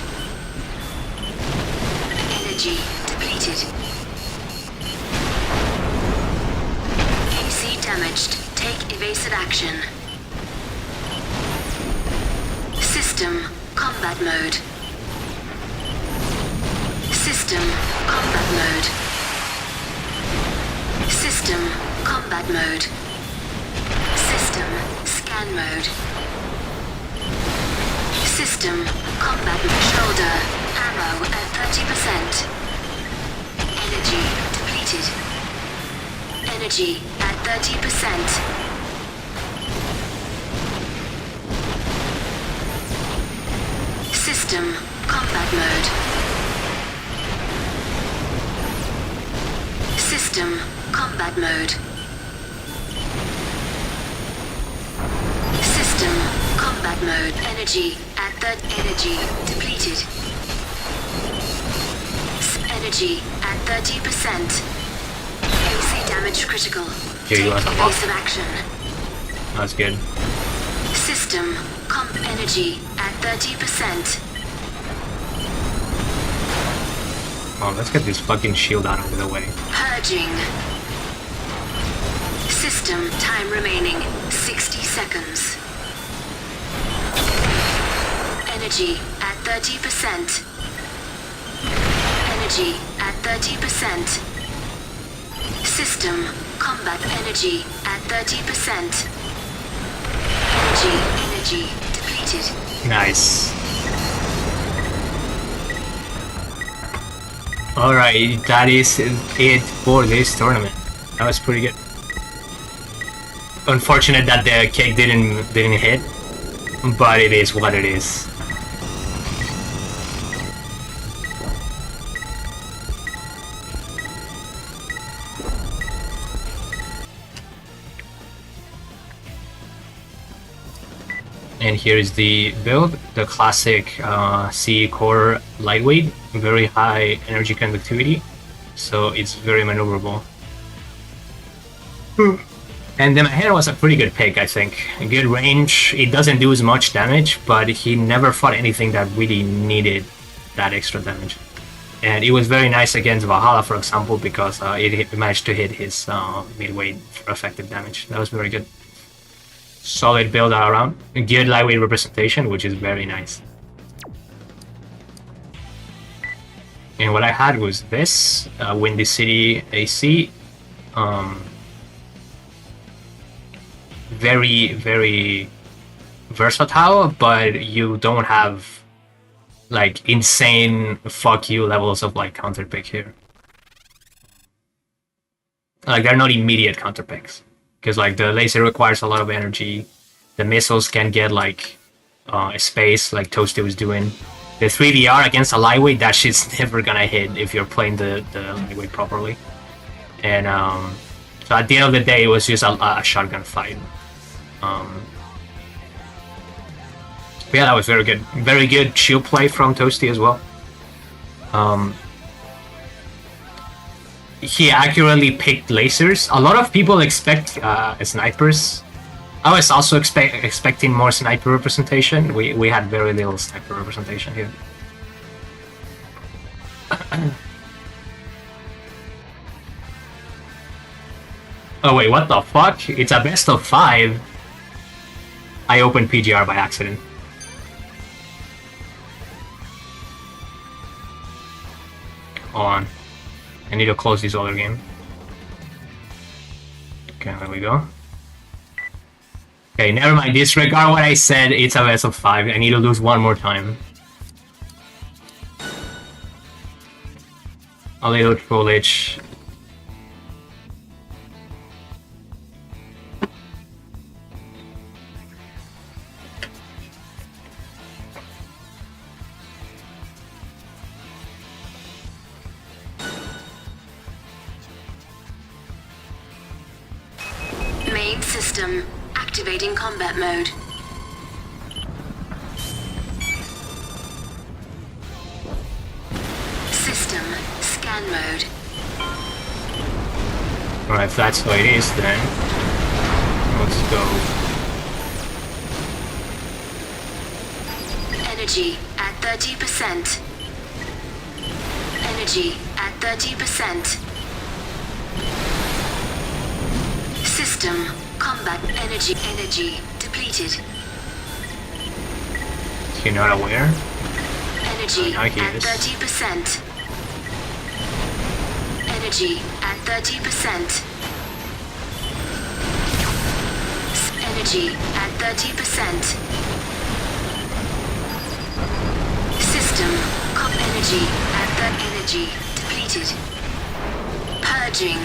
B: Energy depleted. AC damaged. Take evasive action. System combat mode. System combat mode. System combat mode. System scan mode. System combat shoulder ammo at 30%. Energy depleted. Energy at 30%. System combat mode. System combat mode. System combat mode. Energy at energy depleted. Energy at 30%. AC damage critical.
A: Here you
B: Take
A: are.
B: evasive action.
A: That's good.
B: System comp energy at 30%.
A: Oh, let's get this fucking shield out of the way.
B: Purging. System time remaining 60 seconds. Energy at 30%. Energy at 30%. System combat energy at 30%. Energy depleted.
A: Nice. Alright, that is it for this tournament. That was pretty good. Unfortunate that the cake didn't hit, but it is what it is. And here is the build, the classic C core lightweight, very high energy conductivity, so it's very maneuverable. And then my hand was a pretty good pick, I think. A good range, it doesn't do as much damage, but he never fought anything that really needed that extra damage. And it was very nice against Valhalla, for example, because it managed to hit his midweight for effective damage. That was very good. Solid build all around. Good lightweight representation, which is very nice. And what I had was this Windy City AC. Very, very versatile, but you don't have like insane fuck you levels of like counter pick here. Like they're not immediate counter picks. Because like the laser requires a lot of energy, the missiles can get like space, like Toasty was doing. The 3DR against a lightweight, that shit's never gonna hit if you're playing the lightweight properly. And so at the end of the day, it was just a shotgun fight. But yeah, that was very good. Very good shield play from Toasty as well. He accurately picked lasers. A lot of people expect snipers. I was also expecting more sniper representation. We had very little sniper representation here. Oh wait, what the fuck? It's a best of 5. I opened PGR by accident. Hold on. I need to close this other game. Okay, there we go. Okay, never mind. Disregard what I said. It's a best of 5. I need to lose one more time. A little trollage.
B: System activating combat mode. System scan mode.
A: Alright, if that's how it is, then let's go.
B: Energy at 30%. Energy at 30%. System combat energy depleted.
A: You're not aware?
B: Energy
A: I hear
B: at
A: this.
B: 30%. Energy at 30%. Energy at 30%. System energy at the energy depleted. Purging.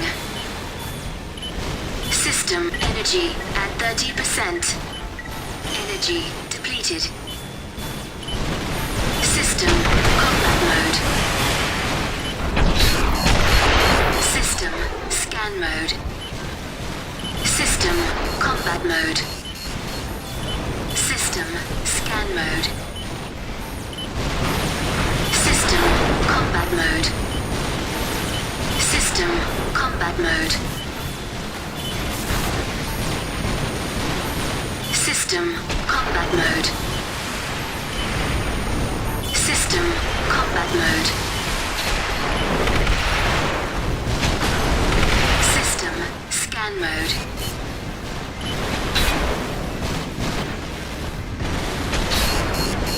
B: System energy at 30%. Energy depleted. System combat mode. System scan mode. System combat mode. System scan mode. System combat mode. System combat mode. System combat mode. System combat mode. System scan mode.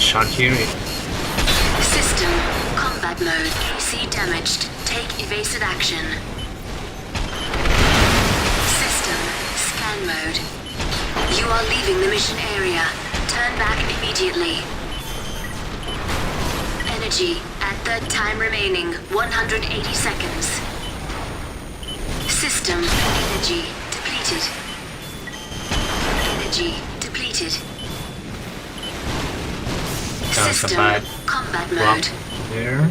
A: Shot here.
B: System combat mode. AC damaged. Take evasive action. System scan mode. You are leaving the mission area. Turn back immediately. Energy at the time remaining 180 seconds. System energy depleted. Energy depleted.
A: That's a
B: System
A: bad
B: combat
A: block
B: mode.
A: there.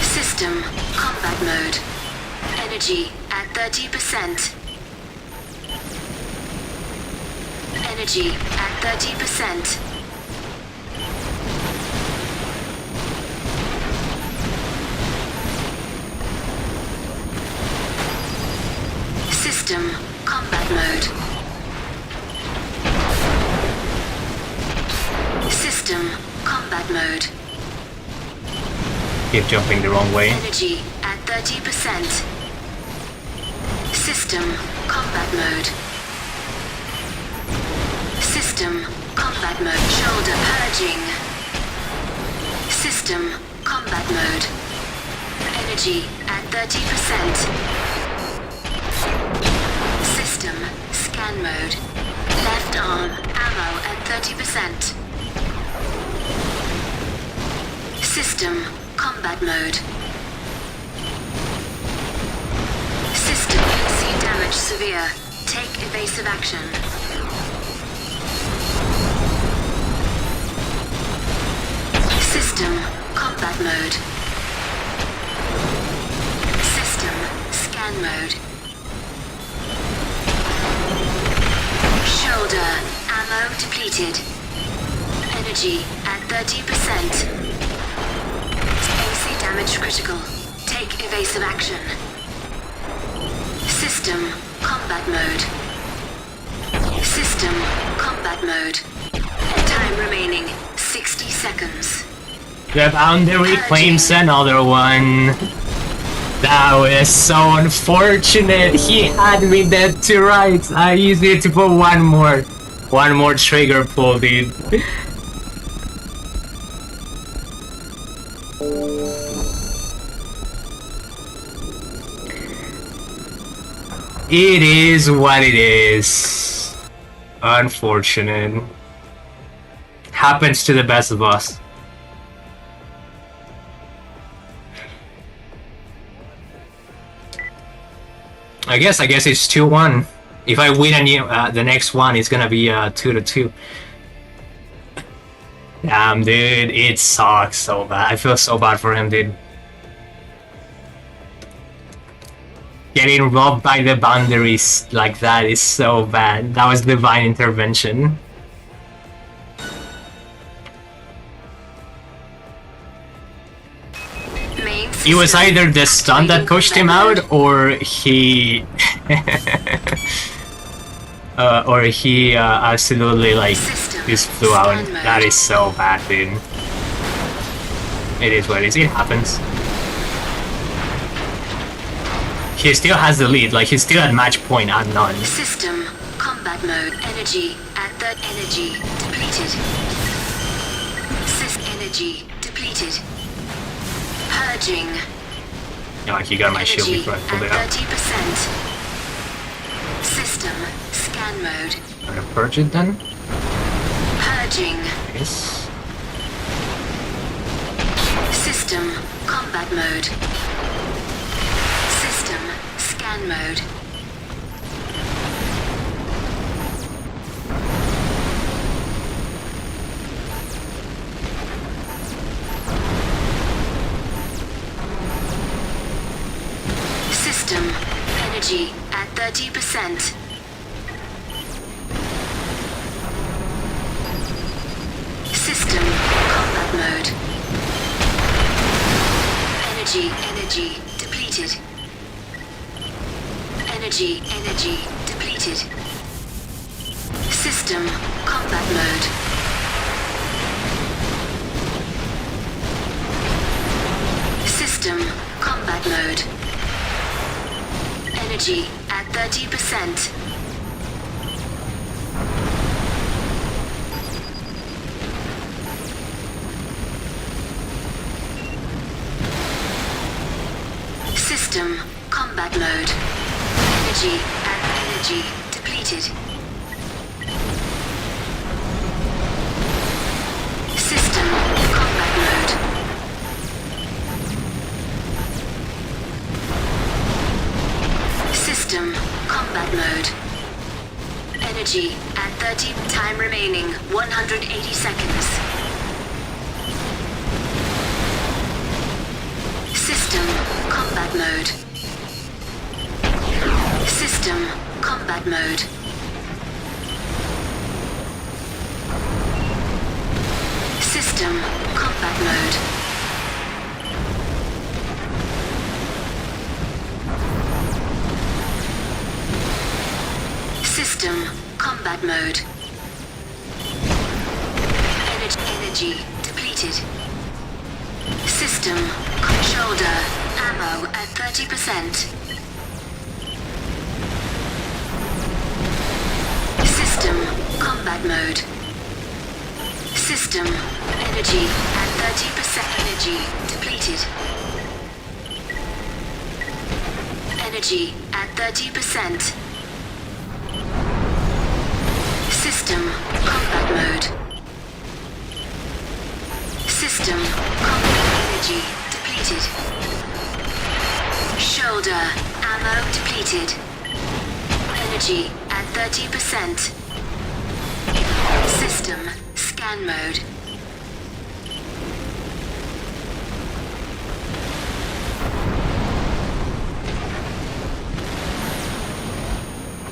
B: System combat mode. Energy at 30%. Energy at 30%. System combat mode. System combat mode.
A: Keep jumping the wrong way.
B: Energy at 30%. System combat mode. System combat mode. Shoulder purging. System combat mode. Energy at 30%. System scan mode. Left arm ammo at 30%. System combat mode. System AC damage severe. Take evasive action. System combat mode. System scan mode. Shoulder ammo depleted. Energy at 30%. AC damage critical. Take evasive action. System combat mode. System combat mode. Time remaining 60 seconds.
A: The boundary claims another one. That was so unfortunate. He had me dead to rights. I used it to put one more trigger pull, dude. It is what it is. Unfortunate. Happens to the best of us. I guess it's 2-1. If I win the next one, it's gonna be 2-2. Damn, dude, it sucks so bad. I feel so bad for him, dude. Getting robbed by the boundaries like that is so bad. That was divine intervention.
B: Main
A: It was
B: system
A: either the stun that
B: activating
A: pushed him
B: combat
A: out, or he... absolutely, like,
B: System
A: just flew out.
B: scan mode.
A: That is so bad, dude. It is what it is. It happens. He still has the lead. Like, he's still at match point at none.
B: System combat mode. Energy at the energy depleted. Energy depleted. Purging.
A: Yeah, like, he got my shield
B: Energy
A: before I pulled it
B: at
A: out.
B: 30%. System scan mode.
A: I'm gonna purge it then.
B: Purging.
A: Yes.
B: System combat mode. System scan mode. System energy at 30%. System combat mode. Energy depleted. Energy depleted. System combat mode. System combat mode. Energy at 30%. System combat mode. Energy depleted. System combat mode. System combat mode. Energy at 30. Time remaining 180 seconds. System combat mode. System combat mode. System combat mode. System combat mode. Energy depleted. System shoulder ammo at 30%. System combat mode. System energy at 30%. Energy depleted. Energy at 30%. System combat mode. System combat energy depleted. Shoulder ammo depleted. Energy at 30%. System scan mode.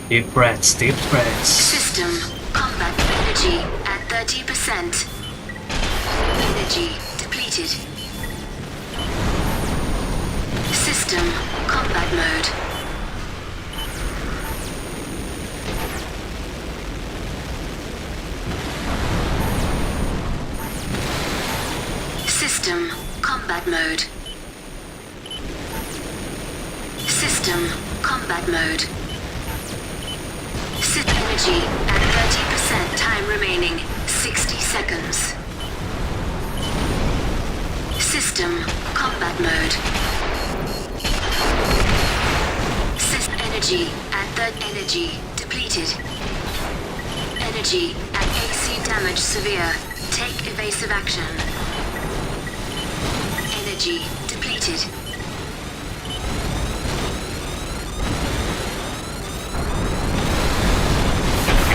A: Deep breaths, deep breaths.
B: System combat energy at 30%. Energy depleted. System combat mode. System combat mode. System combat mode. Energy at 30%. Time remaining 60 seconds. System combat mode. Energy at energy depleted. Energy at AC damage severe. Take evasive action. Energy depleted.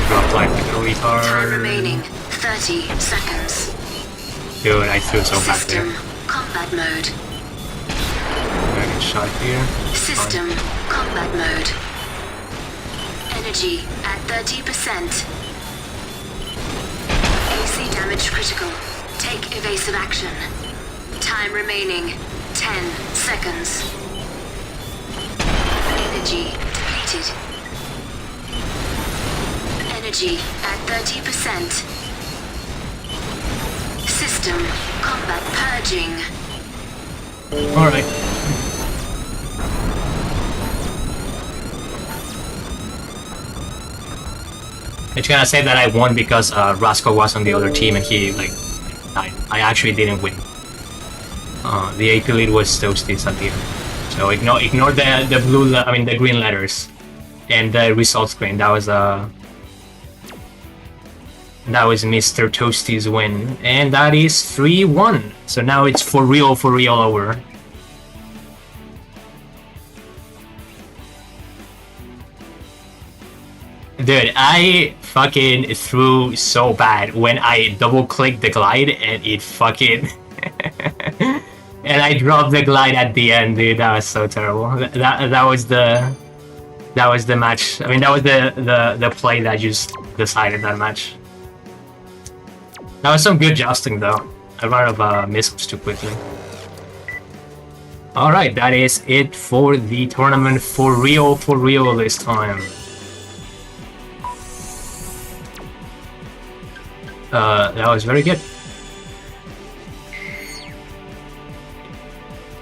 A: Dropped like a retard.
B: Time remaining 30 seconds.
A: Dude, I feel so back there.
B: System combat mode.
A: right shot here.
B: System combat mode. Energy at 30%. AC damage critical. Take evasive action. Time remaining 10 seconds. Energy depleted. Energy at 30%. System combat purging.
A: Alright. I'm just gonna say that I won because Roscoe was on the other team and he like died. I actually didn't win. The AP lead was Toasties at the end. So ignore the blue, the green letters and the result screen. That was Mr. Toasty's win, and that is 3-1. So now it's for real over. Dude, I fucking threw so bad when I double-clicked the glide and it fucking... and I dropped the glide at the end, dude. That was so terrible. That was the match. I mean, that was the play that just decided that match. That was some good jousting, though. I ran out of missiles too quickly. Alright, that is it for the tournament for real this time. That was very good.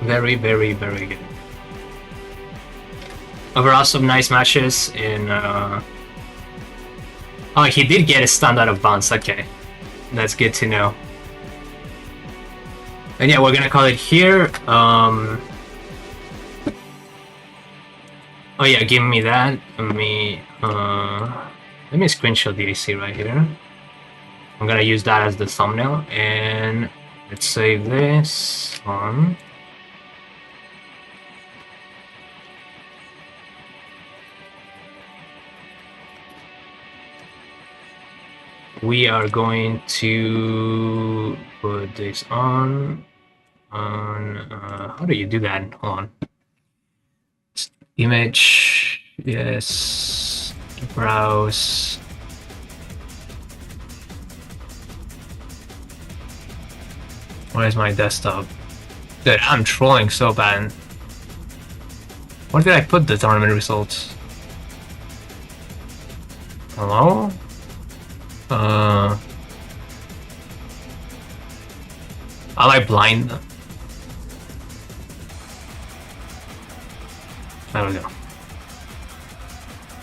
A: Very good. Overall, some nice matches in... Oh, he did get a stand out of bounds, okay. That's good to know. And yeah, we're gonna call it here. Oh yeah, give me that. Let me screenshot the AC right here. I'm gonna use that as the thumbnail, and let's save this on. We are going to put this on how do you do that? Hold on. Image, yes, browse. Where's my desktop? Dude, I'm trolling so bad. Where did I put the tournament results? Hello? Am I blind? There we go.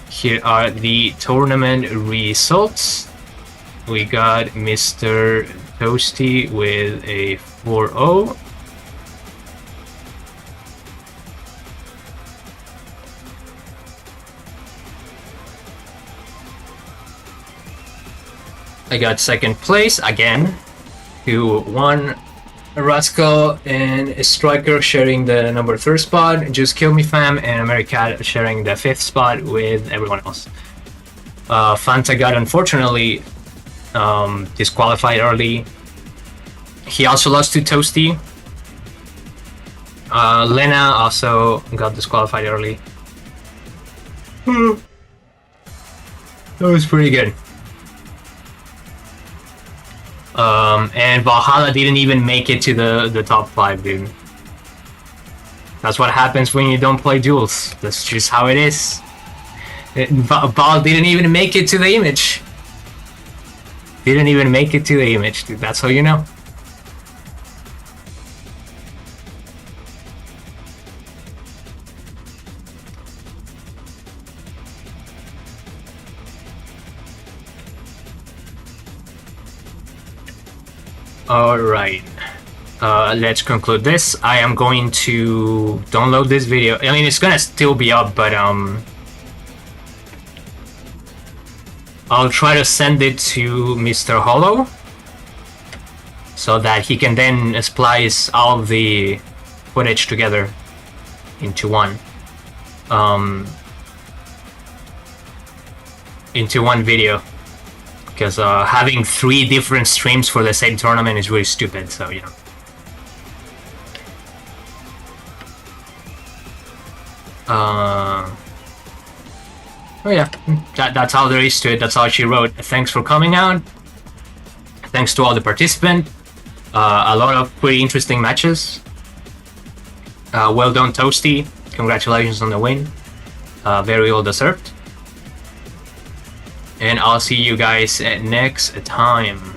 A: Here are the tournament results. We got Mr. Toasty with a 4-0. I got second place again, 2-1. Rascal and Striker sharing the number 3rd spot, Just Kill Me Fam and Americat sharing the 5th spot with everyone else. Fanta got unfortunately disqualified early. He also lost to Toasty. Lena also got disqualified early. That was pretty good. And Valhalla didn't even make it to the top 5, dude. That's what happens when you don't play duels. That's just how it is. Val didn't even make it to the image. Didn't even make it to the image, dude. That's how you know. Alright, let's conclude this. I am going to download this video. I mean, it's gonna still be up, but I'll try to send it to Mr. Hollow so that he can then splice all of the footage together into one video. Because having 3 different streams for the same tournament is really stupid, so you know. Oh yeah, that's all there is to it. That's all she wrote. Thanks for coming out. Thanks to all the participants. A lot of pretty interesting matches. Well done, Toasty. Congratulations on the win. Very well deserved. And I'll see you guys next time.